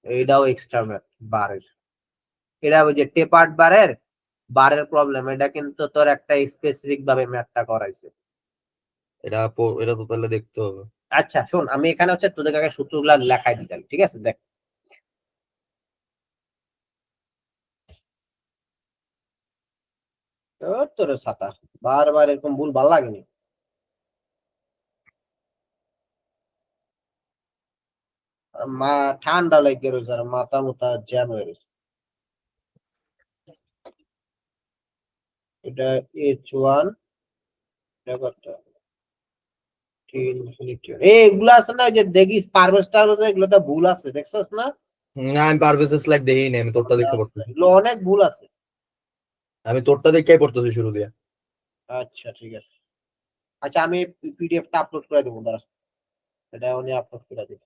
এইটাও এক্সট্রা ম্যাথ বারের। এটা ওই যে টেপার্ড বারের প্রবলেম, এটা কিন্তু তোর একটা স্পেসিফিক ভাবে ম্যাথটা করাইছে। এটা তো তাহলে দেখতে হবে। আচ্ছা শোন, আমি এখানে হচ্ছে তোদের আগে সূত্রগুলা লেখাই দিতাম, ঠিক আছে? দেখ তোর ছাতা বারবার এরকম ভুল ভাল লাগেনি। মা ঠান্ডা লেগে রয়েছে আর মাথা মুথা জ্যাম হয়ে রয়েছে। এটা H1, এটা কত? এগুলো আছে না যে দেখিস পারভেজ টারভেজ, এগুলো তো ভুল আছে, দেখছস না? না আমি পারভেজের স্লাইড দেখিই না, আমি তোরটা দেখে পড়তেছি। এগুলো অনেক ভুল আছে। আমি তোরটা দেখেই পড়তেছি শুরু দিয়ে। আচ্ছা ঠিক আছে, আচ্ছা আমি পিডিএফটা আপলোড করে দেবো, দাঁড়া এটা উনি আপলোড করে দেব।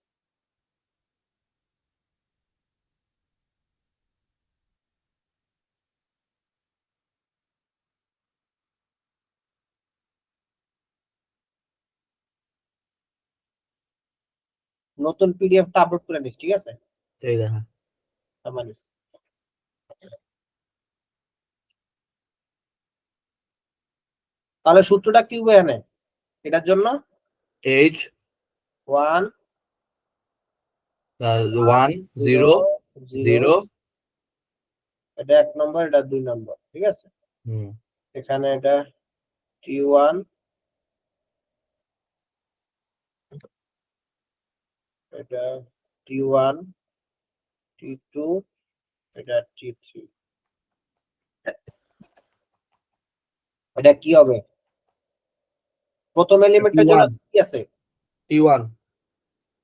নতুন পিডিএফটা আপলোড করে নিস, ঠিক আছে? এই দেখা মানিস তাহলে সূত্রটা কি হবে এখানে এটার জন্য? H1 1 0 0 এটা 1 নম্বর, এটা 2 নম্বর, ঠিক আছে? হুম এখানে এটা T1, এটা T1 T2, এটা T3, এটা কি হবে? প্রথম এলিমেন্টের জন্য কি আছে? T1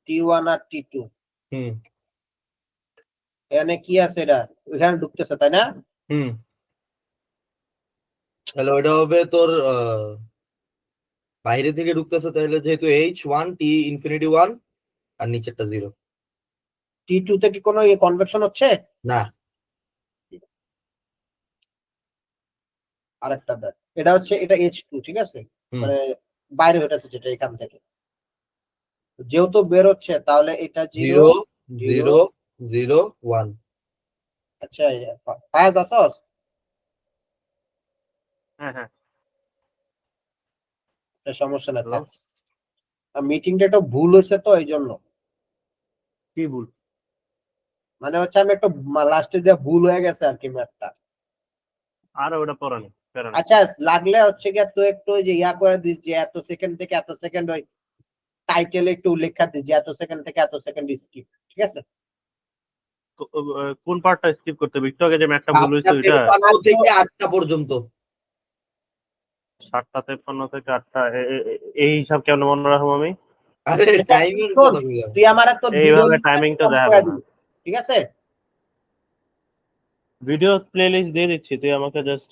T1 আর T2, হুম এখানে কি আছে? এটা এখানে ঢুকতেছে, তাই না? হুম তাহলে ওইটা হবে তোর বাইরে থেকে ঢুকতেছে, তাহলে যেহেতু H1 T ইনফিনিটি 1 আর নিচেরটা 0। T2 তে কি কোনো কনভেকশন হচ্ছে? না আরেকটা দেখ, এটা হচ্ছে এটা H2, ঠিক আছে? হুম মানে বাইরে হইতেছে যেটা এখান থেকে, যেহেতু বের হচ্ছে তাহলে এটা 0 0 0 0 1। আচ্ছা ফায়াজ আসস? হ্যাঁ হ্যাঁ সমস্যা না, মিটিংটা একটু ভুল হয়েছে তো এই জন্য। কি ভুল? মানে হচ্ছে আমি একটু লাস্টে যে ভুল হয়ে গেছে আর কি ম্যাথটা। আর ওটা পড়ানি আচ্ছা লাগলে হচ্ছে গিয়ে তুই একটু ওই যে ইয়া করে দিস যে এত সেকেন্ড থেকে এত সেকেন্ড, ওই টাইটেলে একটু উল্লেখ দিস যে এত সেকেন্ড থেকে এত সেকেন্ড স্কিপ, ঠিক আছে? কোন পার্টটা স্কিপ করতে হবে? একটু আগে যে ম্যাথটা ভুল হয়েছে ওইটা 7:53 থেকে 8টা পর্যন্ত। 7:53 থেকে 8টা এই হিসাব কেমন মনে রাখবো আমি? আরে টাইমের কথা বলি। তুই আমার তো এইভাবে টাইমিংটা দেখা যাবে না। ঠিক আছে? ভিডিও প্লেলিস্ট দিয়ে দিচ্ছি, তুই আমাকে জাস্ট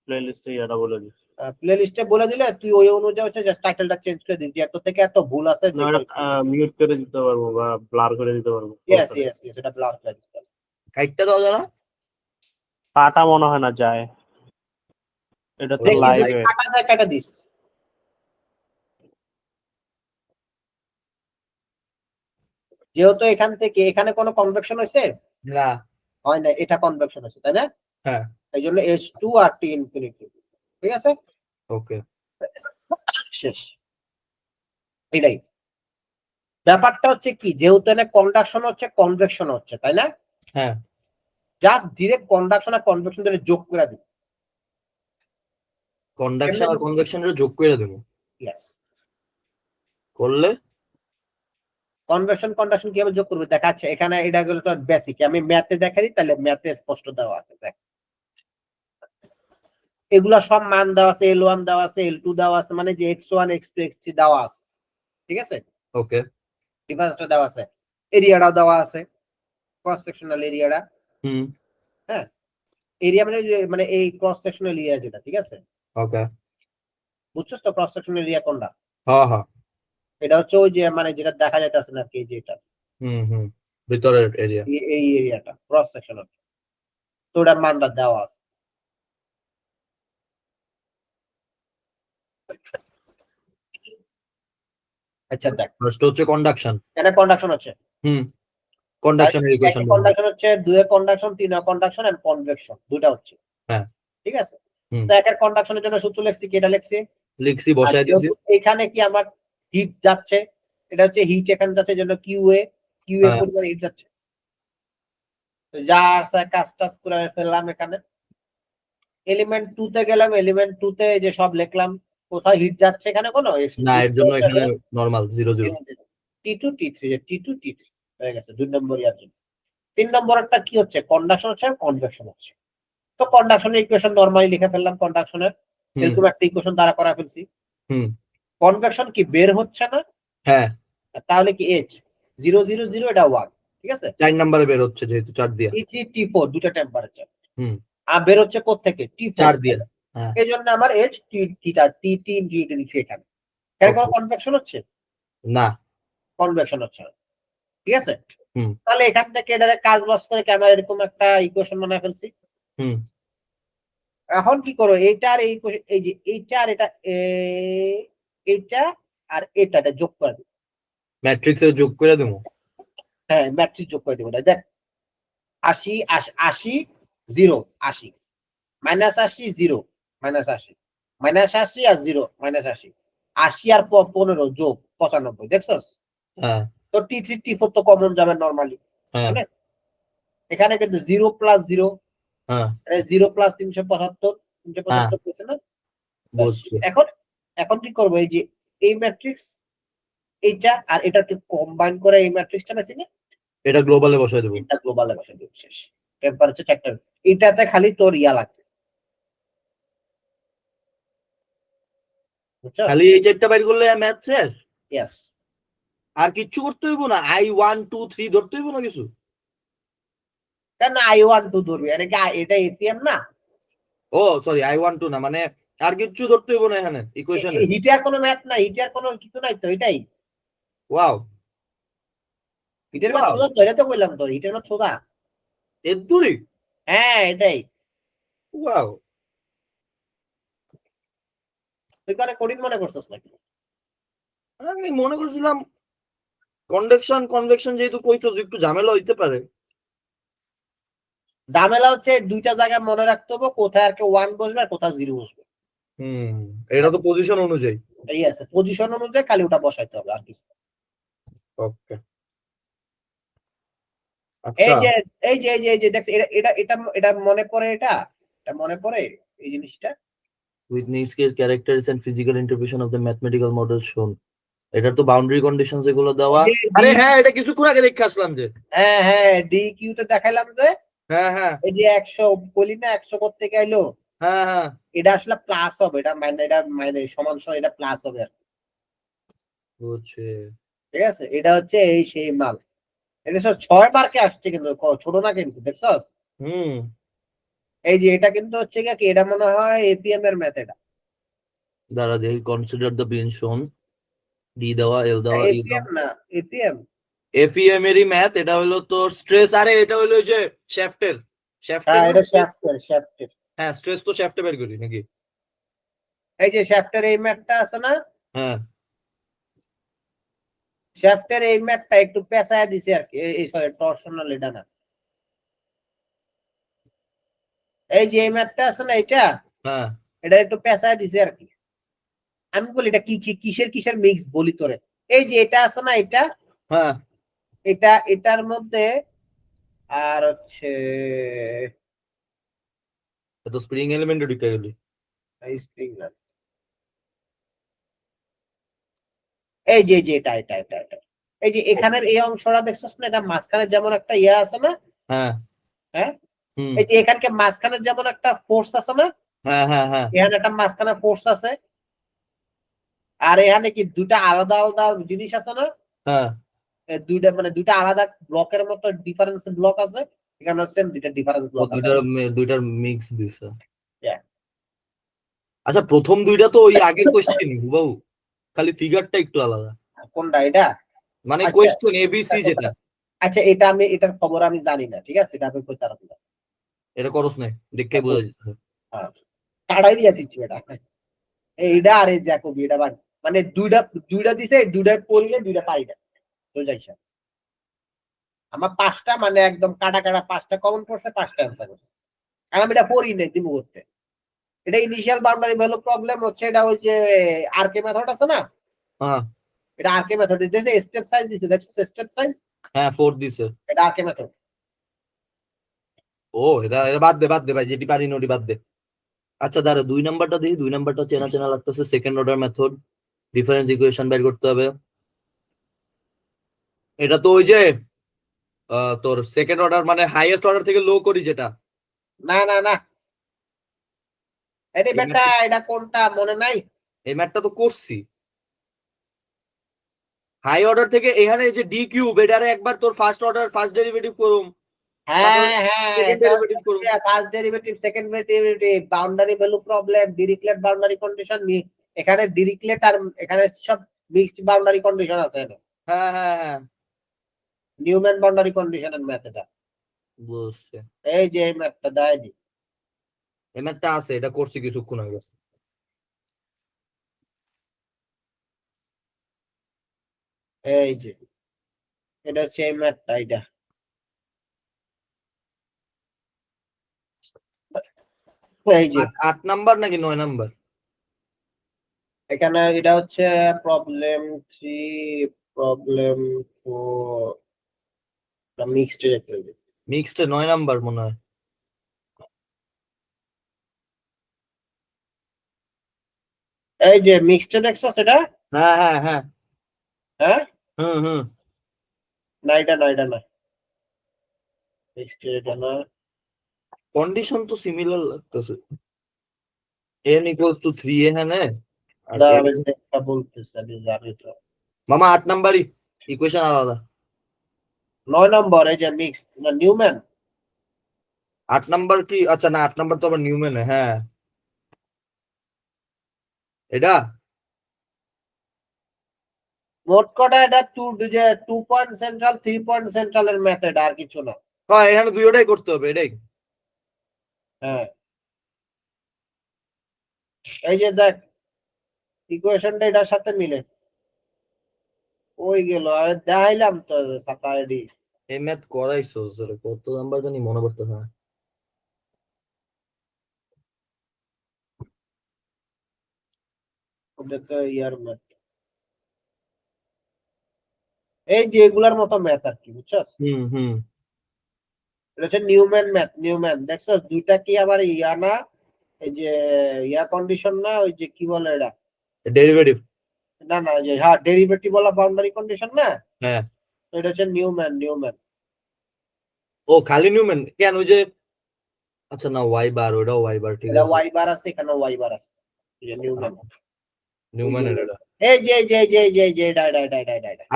প্লেলিস্টে এটা বলে দিস। প্লেলিস্টে বলে দিলে তুই ওই অনুযায়ী হচ্ছে জাস্ট টাইটেলটা চেঞ্জ করে দিবি, এত থেকে এত ভুল আছে যে মিউট করে দিতে পারবো বা ব্লার করে দিতে পারবো। ইয়েস ইয়েস ইয়েস, এটা ব্লার করে দিতে হবে। কাইটটা দাও জানা কাটা মনে হয় না যায়, এটা তো দেখি যদি লাইভে। কাটা যায় কাটা দিস। যেহেতু এখান থেকে এখানে কোনো কনভেকশন হয়েছে না, হয় না, এটা কনভেকশন হয়েছে তাই না? হ্যাঁ এই জন্য H2 আর T ইনফিনিটি, ঠিক আছে ওকে শেষ। এটাই ব্যাপারটা হচ্ছে কি, যেহেতু এখানে কন্ডাকশন হচ্ছে কনভেকশন হচ্ছে তাই না, হ্যাঁ জাস্ট ডিরেক্ট কন্ডাকশন আর কনভেকশন ধরে যোগ করে দিবি। কন্ডাকশন আর কনভেকশনের যোগ করে দেবো, ইয়েস, করলে কনভেকশন কন্ডাকশন কিভাবে যোগ করবে দেখাচ্ছে এখানে, এটা গুলো তো বেসিক, আমি ম্যাথে দেখা দিই তাহলে ম্যাথে স্পষ্ট দেওয়া আছে দেখ, এগুলা সব মান দেওয়া আছে, L1 দেওয়া আছে, L2 দেওয়া আছে, মানে যে x1 x2 x3 দেওয়া আছে, ঠিক আছে ওকে ডিফারেন্সটা দেওয়া আছে, এরিয়াটাও দেওয়া আছে, ক্রস সেকশনাল এরিয়াটা, হুম হ্যাঁ এরিয়া মানে যে মানে এই ক্রস সেকশনাল এরিয়া যেটা, ঠিক আছে ওকে বুঝছস তো ক্রস সেকশনাল এরিয়া কোনটা? হ্যাঁ হ্যাঁ এটা হচ্ছে ওই যে মানে যেটা দেখা যাইতেছে না কি, যে এটা হুম ভিতরের এরিয়া এই এরিয়াটা ক্রস সেকশনাল, তো ওটার মানটা দেওয়া আছে। আচ্ছা দেখ ফার্স্ট হচ্ছে কন্ডাকশন, এটা কন্ডাকশন হচ্ছে, কন্ডাকশনের ইকুয়েশন কন্ডাকশন হচ্ছে 2 এর কন্ডাকশন, 3 এর কন্ডাকশন এন্ড কনভেকশন, দুটো হচ্ছে হ্যাঁ ঠিক আছে। হুম। তো একের কন্ডাকশনের জন্য সূত্র লিখছি কি, এটা লিখছি লিখছি বসায় দিছি, এখানে কি আমার হিট যাচ্ছে, এটা হচ্ছে হিট এখানে যাচ্ছে জন্য কিউ এ হ্যাঁ। পরিমাণ হিট যাচ্ছে, তো যা আছে কাজ টাজ করে ফেললাম এখানে। এলিমেন্ট 2 তে গেলাম, এলিমেন্ট 2 তে যে সব লিখলাম, কোথায় হিট যাচ্ছে এখানে কোনো না এর জন্য এখানে normal 0 0 T2 T3 T2 T3 হয়ে গেছে 2 নম্বর ইয়ার জন্য। 3 নম্বরটা কি হচ্ছে, কন্ডাকশন হচ্ছে কনভেকশন হচ্ছে, তো কন্ডাকশনের ইকুয়েশন নরমালি লিখে ফেললাম, কন্ডাকশনের এরকম একটা ইকুয়েশন দ্বারা করা ফেলছি। কনভেকশন কি বের হচ্ছে না, হ্যাঁ তাহলে কি H 0 0 0 এটা 1, ঠিক আছে 4 নম্বরে বের হচ্ছে যেহেতু 4 দিয়া, T3 T4 দুটো টেম্পারেচার, হুম আর বের হচ্ছে কোথা থেকে T4 4 দিয়া, হ্যাঁ এই জন্য আমার H T3 লিখি এখানে। এখানে কোনো কনভেকশন হচ্ছে না, কনভেকশন হচ্ছে না, ঠিক আছে হুম। তাহলে এখান থেকে এটা কাজ বাজ করে ক্যামেরা এরকম একটা ইকুয়েশন বানায় ফেলছি। হুম এখন কি করো, এইটা আর এই যে এইটা আর এটা এইটা আর এটা যোগ করে দিই, ম্যাট্রিক্সে যোগ করে দেবো, হ্যাঁ ম্যাট্রিক্স যোগ করে দিব, দেখ 80 80 0 80 -80 0 -80 -80 আর 0 -80 80 আর 15 যোগ 95, দেখছস হ্যাঁ তো T3 T4 তো কমন যাবে নরমালি, হ্যাঁ এখানে কিন্তু 0 প্লাস 0 হ্যাঁ 0 প্লাস 375 পেয়েছে না, বুঝছি, এখন কি করবো, এই যে এই ম্যাট্রিক্স এইটা আর এটাকে কম্বাইন করে এই ম্যাট্রিক্সটা পেয়েছি না, এটা গ্লোবালে বসায় দেবো, এটা গ্লোবালে বসে দিব, শেষ টেম্পারেচার চ্যাপ্টার। এটাতে খালি তোর ইয়া লাগবে, বুঝছো খালি এই চারটা বাইর করলে ম্যাথ শেষ, ইয়েস আর কিচ্ছু করতে হইব না, I1 2 3 ধরতে হইব না কিছু, কেন I1 2 ধরবি, আরে কি এটা এসিএম না, ও সরি I1 2 না, মানে আর কিচ্ছু ধরতে হইব না এখানে ইকুয়েশনে, হিটার কোনো ম্যাথ নাই, হিটার কোনো কিছু নাই তো, এটাই ওয়াও হিটার ম্যাথ সোজা তো, এটা তো বললাম তো হিটার ম্যাথ সোজা, এর দূরে, হ্যাঁ এটাই, ওয়াও তুই কারে কঠিন মনে করছিস নাকি? আমি মনে করছিলাম কনডাকশন কনভেকশন যেহেতু কইতো একটু ঝামেলা হইতে পারে, ঝামেলা হচ্ছে দুইটা জায়গায় মনে রাখতে হবে, কোথায় আর কে 1 বসবে আর কোথায় 0 বসবে, এটা তো পজিশন অনুযায়ী, এই আছে পজিশন অনুযায়ী খালি ওটা বসাইতে হবে আর কিছু। ওকে এই আচ্ছা যে এই যে এই যে এই যে দেখছ, এটা এটা এটা মনে পড়ে, এটা মনে পড়ে এই জিনিসটা, with new scale characters and physical interpretation of the mathematical model shown, এটা তো বাউন্ডারি কন্ডিশনস এগুলো দেওয়া, আরে হ্যাঁ এটা কিছুক্ষণ আগে দেখে আসলাম যে, হ্যাঁ হ্যাঁ ডিকিউ তে দেখাইলাম যে, হ্যাঁ হ্যাঁ এই যে 100 বলি না 100 করতে থেকে আইলো, হ্যাঁ হ্যাঁ এটা আসলে প্লাস হবে, এটা মানে সমান সমান এটা প্লাস হবে আর কি। বুঝছি, ঠিক আছে এটা হচ্ছে এই সেই মাল, এটা 6 মার্কে আসছে কিন্তু ছোট না কিন্তু, দেখছস হুম এই যে এটা কিন্তু হচ্ছে কি, এটা মনে হয় এপিএম এর ম্যাথ। এটা দাঁড়া দেখি, কনসিডার দ্য বিন শোন, ডি দেওয়া, এল দেওয়া, ই এপিএম না, এপিএম এফইএম এরই ম্যাথ। এটা হলো তোর স্ট্রেস। আরে এটা হলো ওই যে শ্যাফটের হ্যাঁ, এটা শ্যাফটের। হ্যাঁ, স্ট্রেস তো শ্যাফটে বের করি নাকি? এই যে শ্যাফটের এই ম্যাথটা আছে না, হ্যাঁ, শ্যাফটের এই ম্যাথটা একটু পেঁচায় দিছে আর কি, এই সরি টরশনাল এটা না, এই যে এই ম্যাথটা আছে না এটা, হ্যাঁ, এটা একটু পেঁচায় দিছে আর কি। আমি বলি এটা কি কিসের মিক্স বলি তোরে। এই যে এটা আছে না, এটা হ্যাঁ, এটার মধ্যে আর হচ্ছে তো স্প্রিং এলিমেন্টে ঢুকে গেলি। স্প্রিং না, এই যে এটা এই যে এখানের এই অংশটা দেখছস না, এটা মাঝখানে যেমন একটা ইয়া আছে না, হ্যাঁ, হ্যাঁ, হুম, এই যে এখানকে মাঝখানে যেমন একটা ফোর্স আছে না, হ্যাঁ, হ্যাঁ, হ্যাঁ, এখানে একটা মাঝখানে ফোর্স আছে, আর এখানে কি দুইটা আলাদা আলাদা জিনিস আছে না, হ্যাঁ, দুইটা আলাদা ব্লকের মতো ডিফারেন্স ব্লক আছে, এখানে সেম দুইটা ডিফারেন্স ব্লক আছে। দুইটার মিক্স দিছে। Yeah. আচ্ছা, প্রথম দুইটা তো ওই আগের কোশ্চেন বাবু, খালি ফিগারটা একটু আলাদা, কোনটা এটা? মানে আচ্ছা। কোশ্চেন এবিসি যেটা। আচ্ছা, এটার খবর আমি জানি না, ঠিক আছে, এটা আমি কই তারক না, এটা করস নাই, দেখে বোঝা যাচ্ছে। কাটাই দিয়া দিচ্ছি এটা, এইটা আর এই জ্যাকবি, এটা মানে দুইটা দিছে, দুইটা পড়লে দুইটা পাই না, তো যাইছে আমার 5টা, মানে একদম কাটা 5টা কমন পড়ছে, 5টা অ্যান্সার করছে, আর আমি এটা পড়ি নাই দিমু করতে। এটা ইনিশিয়াল বাউন্ডারি ভ্যালু প্রবলেম হচ্ছে, এটা ওই যে আরকে মেথড আছে না, হ্যাঁ, এটা আরকে মেথড দিছে, স্টেপ সাইজ দিছে, দেখছো স্টেপ সাইজ, হ্যাঁ, 4 দিছে। এটা আরকে মেথড। ও, এটা বাদ দে ভাই, যেটি পারি না ওটি বাদ দে। আচ্ছা দাঁড়া, 2 নাম্বারটা দিই। 2 নাম্বারটা চেনা চেনা লাগতেছে। Second order method, difference equation বের করতে হবে। এটা তো ওই যে তোর সেকেন্ড অর্ডার মানে হাইয়েস্ট অর্ডার থেকে লো করি যেটা। না, এটা বেটা, এটা কোনটা মনে নাই? এই ম্যাথটা তো করছি। হাই অর্ডার থেকে এখানে এই যে ডি কিউব, এটারে একবার তোর ফার্স্ট অর্ডার ফার্স্ট ডেরিভেটিভ করুম, সেকেন্ড ডেরিভেটিভ করুম। First derivative, second derivative, boundary value problem, Dirichlet boundary condition, এখানে ডিরিচলেট আর এখানে সব মিক্সড বাউন্ডারি কন্ডিশন আছে। হ্যাঁ, হ্যাঁ, হ্যাঁ, নিউম্যান বাউন্ডারি কন্ডিশনের ম্যাথ এটা। বুঝছে। এই যে এই ম্যাথটা দেয় দি, এই ম্যাথটা আছে, এটা করছি কিছুক্ষণ আগে। এই যে এটা হচ্ছে এই ম্যাথটা, এটা এই যে 8 নাম্বার নাকি 9 নাম্বার? এখানে এটা হচ্ছে problem 3, problem 4, mixed mixed 9 number মনে হয়। এই যে মিক্সড দেখছো সেটা? হ্যাঁ, হ্যাঁ, হ্যাঁ, হ্যাঁ, হুম, হুম। না এটা না মিক্সড, এটা না। কন্ডিশন তো সিমিলার লাগতেছে। n equals to 3 এখানে। আর দাঁড়া, আমি একটা বলতেছি, আমি জানি তো। মামা 8 নাম্বারই ইকুয়েশন আলাদা। 9 নম্বর এই যে মিক্সড না নিউম্যান। 8 নাম্বার কি? আচ্ছা না, 8 নাম্বার তো আবার নিউম্যান। হ্যাঁ, এটা মোট কটা, এটা 2 পয়েন্ট সেন্ট্রাল, 3 পয়েন্ট সেন্ট্রাল এর মেথড, আর কিছু না। হ্যাঁ, এখানে দুইটাই করতে হবে, এটাই। হ্যাঁ, এই যে দেখ ইকুয়েশনটা এটার সাথে মিলে ওই গেল, আর দেখাইলাম তো সাতাইডি। এই ম্যাথ করাইছো কত নাম্বার জানি মনে পড়তে হয়। ওটা তো ইয়ার ম্যাথ, এই যে এগুলার মতো ম্যাথ আর কি, বুঝছো? হুম, হুম। এটা হচ্ছে নিউম্যান ম্যাথ, নিউম্যান দেখছো দুইটা কি আবার ইয়া না, এই যে ইয়া কন্ডিশন না, ওই যে কি বলে এটা, ডেরিভেটিভ। না ওই যে হ্যাঁ ডেরিভেটিভ বলা বাউন্ডারি কন্ডিশন না, হ্যাঁ, তো এটা হচ্ছে নিউম্যান। ও খালি নিউম্যান কেন? ওই যে আচ্ছা না, ওয়াই বার, ওটাও ওয়াই বার, ঠিক এটা আছে। ওয়াই বার আছে, এখানে ওয়াই বার আছে, এই যে নিউম্যান। নিউম্যান এটা এই যে এটা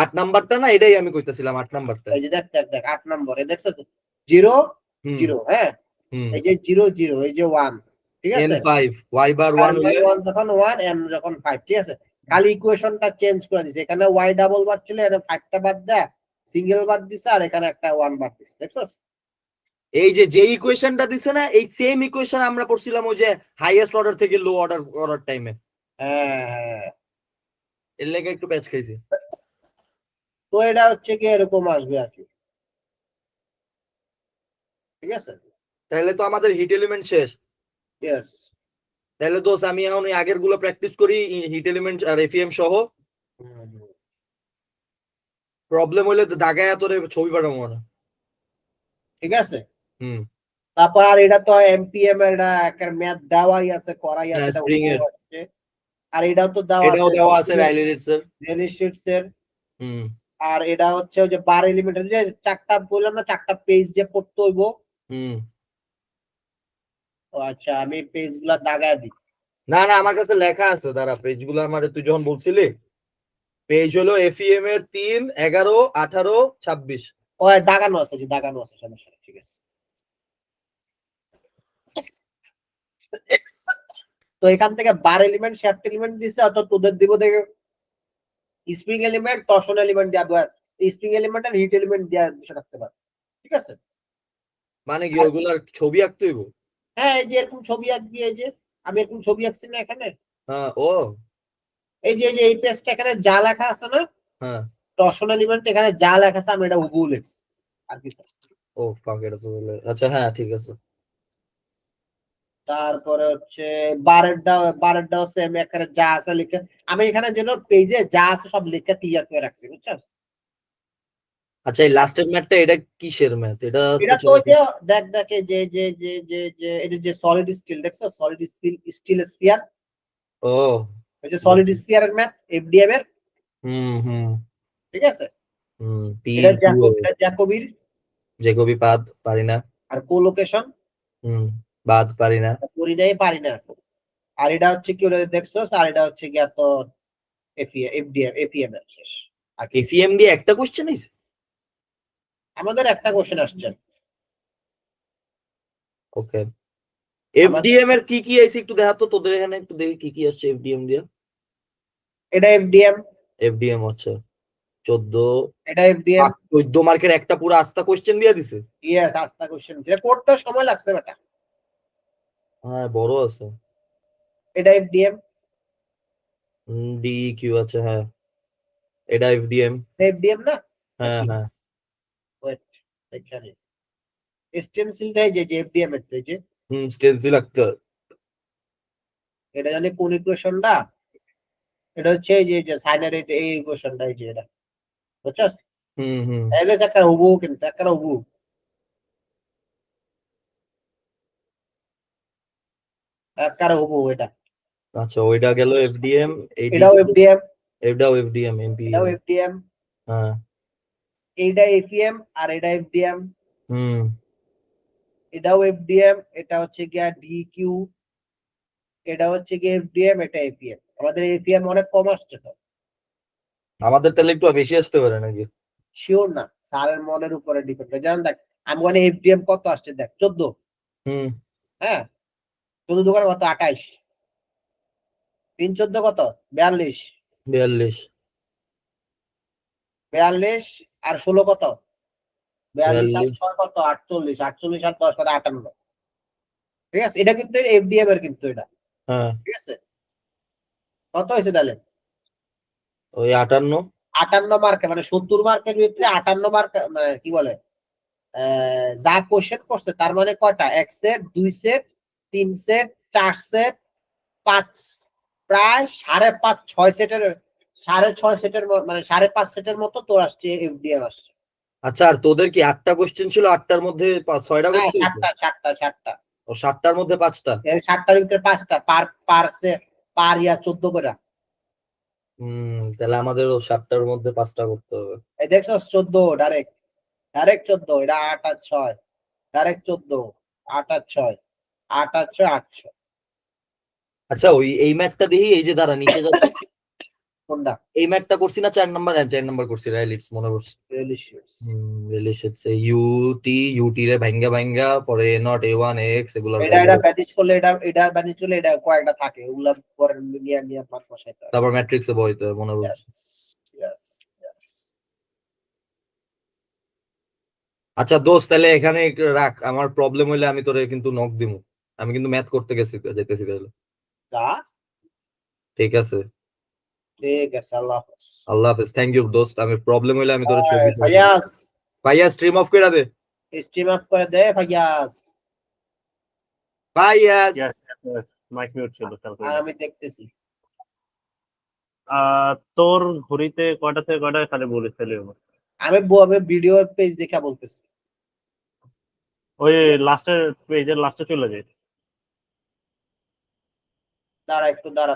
8 নাম্বারটা না, এটাই আমি কইতাছিলাম 8 নাম্বারটা। এই যে দেখ 8 নম্বরে দেখছো 0 হুম, 0, হ্যাঁ হুম এই যে 0 0 এই যে 1 ঠিক আছে n5 y বার 1 হলে 1 যখন 1 m যখন 5 ঠিক আছে খালি ইকুয়েশনটা চেঞ্জ করে দিছে এখানে y ডাবল বার ছিল এখানে 5টা বাদ দেয়া সিঙ্গেল বাদ দিছে আর এখানে একটা 1 বাদ দিছে দেখছো এই যে ইকুয়েশনটা দিছে না এই সেম ইকুয়েশন আমরা পড়ছিলাম ওই যে হাইয়েস্ট অর্ডার থেকে লো অর্ডার করার টাইমে, হ্যাঁ এর লেগে একটু প্যাচ খাইছি। তো এটা হচ্ছে কি এরকম আসবে আর কি ঠিক আছে তাহলে তো আমাদের হিট এলিমেন্ট শেষ। ইয়েস তাহলে দোস্ত আমি এখন ওই আগের গুলো প্র্যাকটিস করি হিট এলিমেন্ট আর এফএম সহ। প্রবলেম হইলে তো দাগায় তোরে ছবি পাঠাবো না। ঠিক আছে হুম তারপর আর এটা তো এমপিএম এর একটা ম্যাথ দেওয়াই আছে করাই আছে এটা স্প্রিং এর হচ্ছে আর এটাও তো এটাও দেওয়া আছে রাইলি রিটস এর। রিলেশনশিপস এর হুম আর এটা হচ্ছে ওই যে বার এলিমেন্টের যে চারটা বললাম না চারটা পেজ যে পড়তে হইব হুম ও আচ্ছা আমি পেজ গুলা দাগায় দিই না না আমার কাছে লেখা আছে, দাঁড়া পেজ গুলো আমার তুই যখন বলছিলি পেজ হলো এফএম এর 3 11 18 26। ও দাগানো আছে যে দাগানো আছে সমস্যা নেই, ঠিক আছে তো এখান থেকে বার এলিমেন্ট শ্যাফট এলিমেন্ট দিছে অর্থাৎ তোদের দিব দেখে স্প্রিং এলিমেন্ট টর্শন এলিমেন্ট দেওয়া স্প্রিং এলিমেন্ট আর হিট এলিমেন্ট দেওয়া বিষয় রাখতে পারে ঠিক আছে মানে কি ওগুলার ছবি আঁকতে হইব? হ্যাঁ এই যে এরকম ছবি আঁকবি এই যে আমি এরকম ছবি আঁকছি না এখানে হ্যাঁ ও এই যে এই পেজটা এখানে যা লেখা আছে না হ্যাঁ টর্শন এলিমেন্ট এখানে যা লেখা আছে আমি এটা হুবহু লিখছি আর কি স্যার ও ফাক এটা তো আচ্ছা হ্যাঁ ঠিক আছে। তারপরে হচ্ছে বারেরটাও সেম এখানে যা আছে লিখে আমি এখানে যেন পেজে যা আছে সব লিখে ক্লিয়ার করে রাখছি বুঝছো আচ্ছা এই লাস্টের ম্যাথটা এটা কিসের ম্যাথ? এটা এটা তো ওই যে দেখ এই যে এটা যে সলিড স্টিল দেখছো সলিড স্টিল স্ফিয়ার ও ওই যে সলিড স্ফিয়ারের ম্যাথ এফডিএম এর হুম ঠিক আছে পি এটা জ্যাকোবির জেকবি পাদ পারি না। আর কোলোকেশন বাদ পারি না। পারি না আর এটা হচ্ছে কি ওটা দেখছো আর এটা হচ্ছে কি এত এফডিএম এর শেষ আর কি এফএম দিয়ে একটা কোশ্চেন আইছে আমাদের একটা কোশ্চেন আসছে ওকে। এফডিএম এর কি আইছে একটু দেখা তো তোদের এখানে একটু দেখি কি আসছে এফডিএম দিয়ে। এটা এফডিএম হচ্ছে 14 এটা এফডিএম 14 মার্কের একটা পুরো আস্তা কোশ্চেন দিয়ে দিছে। ইয়েস আস্তা কোশ্চেন যেটা করতে সময় লাগছে বেটা হ্যাঁ বড় আছে। এটা এফডিএম ডি কিউ আছে হ্যাঁ এটা এফডিএম না হ্যাঁ হ্যাঁ ওয়েট এখানে স্টেনসিলটা এই যে এফডিএম এর এই যে স্টেনসিল লাগতে এটা জানি কোন ইকুয়েশনটা এটা হচ্ছে এই যে সাইনের এই ইকুয়েশনটা এই যে এটা বুঝছো এই যে একটা হুবহু কিন্তু একটা হুবহু এটা আচ্ছা ওইটা গেল এফডিএম এটাও এফডিএম এটাও এফডিএম এমপি এটাও এফডিএম হ্যাঁ এইটা এফএম আর এটা এফডিএম এটাও এফডিএম এটা হচ্ছে গিয়া ডিকিউ এটা হচ্ছে গিয়ে এফডিএম এটা এফএম আমাদের এফএম অনেক কম আসছে তো আমাদের তাহলে একটু বেশি আসতে পারে নাকি শিওর না স্যারের মনের উপরে ডিপেন্ড করে যেমন দেখ আমি মানে এফডিএম কত আসছে দেখ 14 হ্যাঁ 14 দোকানে কত 28 3 14 কত 42 আর 16 কত 42 আর 6 কত 48 আর 10 কত 58 ঠিক আছে এটা কিন্তু এফডিএম এর কিন্তু এটা ঠিক আছে কত হয়েছে তাহলে ওই 58 মার্কে মানে 70 মার্কের ভিতরে 58 মার্ক মানে কি বলে যা কোশ্চেন করছে তার মানে কয়টা 1 সেট 2 সেট 3 সেট 4 সেট 5 প্রায় 5.5 6 সেটের 6.5 সেটের মানে 5.5 সেটের মতো তোর আসছে এফডিএম আসছে। আচ্ছা আর তোদের কি 8টা কোশ্চেন ছিল 8টার মধ্যে 6টা করতে হয়েছে 7টা ও 7টার মধ্যে 5টা এই 7টার ভিতরে 5টা পার ইয়া 14 করে তাহলে আমাদেরও 7টার মধ্যে 5টা করতে হবে। এই দেখছো 14 ডাইরেক্ট 14 এটা 8 আর 6 ডাইরেক্ট 14 8 আর 6 8 আর 6 8 আচ্ছা ওই এই ম্যাথটা দেখি এই যে দাঁড়া নিচে যাচ্ছে কোনটা এই ম্যাথটা করছি না 4 নাম্বার, 4 নাম্বার করছি রাইলিটস মনে করছি। ইউটি রে ভাঙ্গা ভাঙ্গা পরে নট A1 AX এগুলো এটা ব্যাটিস করলে এটা ব্যাটিস করলে এটা কয়েকটা থাকে ওগুলা পরে নিয়ে মান বসাইতে হয়। তারপর ম্যাট্রিক্সে বইতে হয় মনে করছি। Yes, yes. আচ্ছা দোস্ত তাহলে এখানে একটু রাখ, আমার প্রবলেম হইলে আমি তোরে কিন্তু নক দিমু, আমি কিন্তু ম্যাথ করতে যেতেছি তাহলে। যা, ঠিক আছে, ঠিক আছে, আল্লাহ হাফেজ। আল্লাহ হাফেজ, থ্যাংক ইউ দোস্ত, আমি প্রবলেম হইলে আমি তোরে ফাইয়াজ ভাইয়া স্ট্রিম অফ করে দে, স্ট্রিম আপ করে দে ফাইয়াজ, ভাইয়াস মাইক মিউট ছিল খেয়াল করি। আর আমি দেখতেছি। তোর ঘড়িতে কয়টা থেকে কয়টা খালি বলেছিলি? আমি ভিডিও পেজ দেখা বলতেছি। ওই লাস্টের পেজের লাস্টে চলে যাই। দাঁড়া একটু দাঁড়া।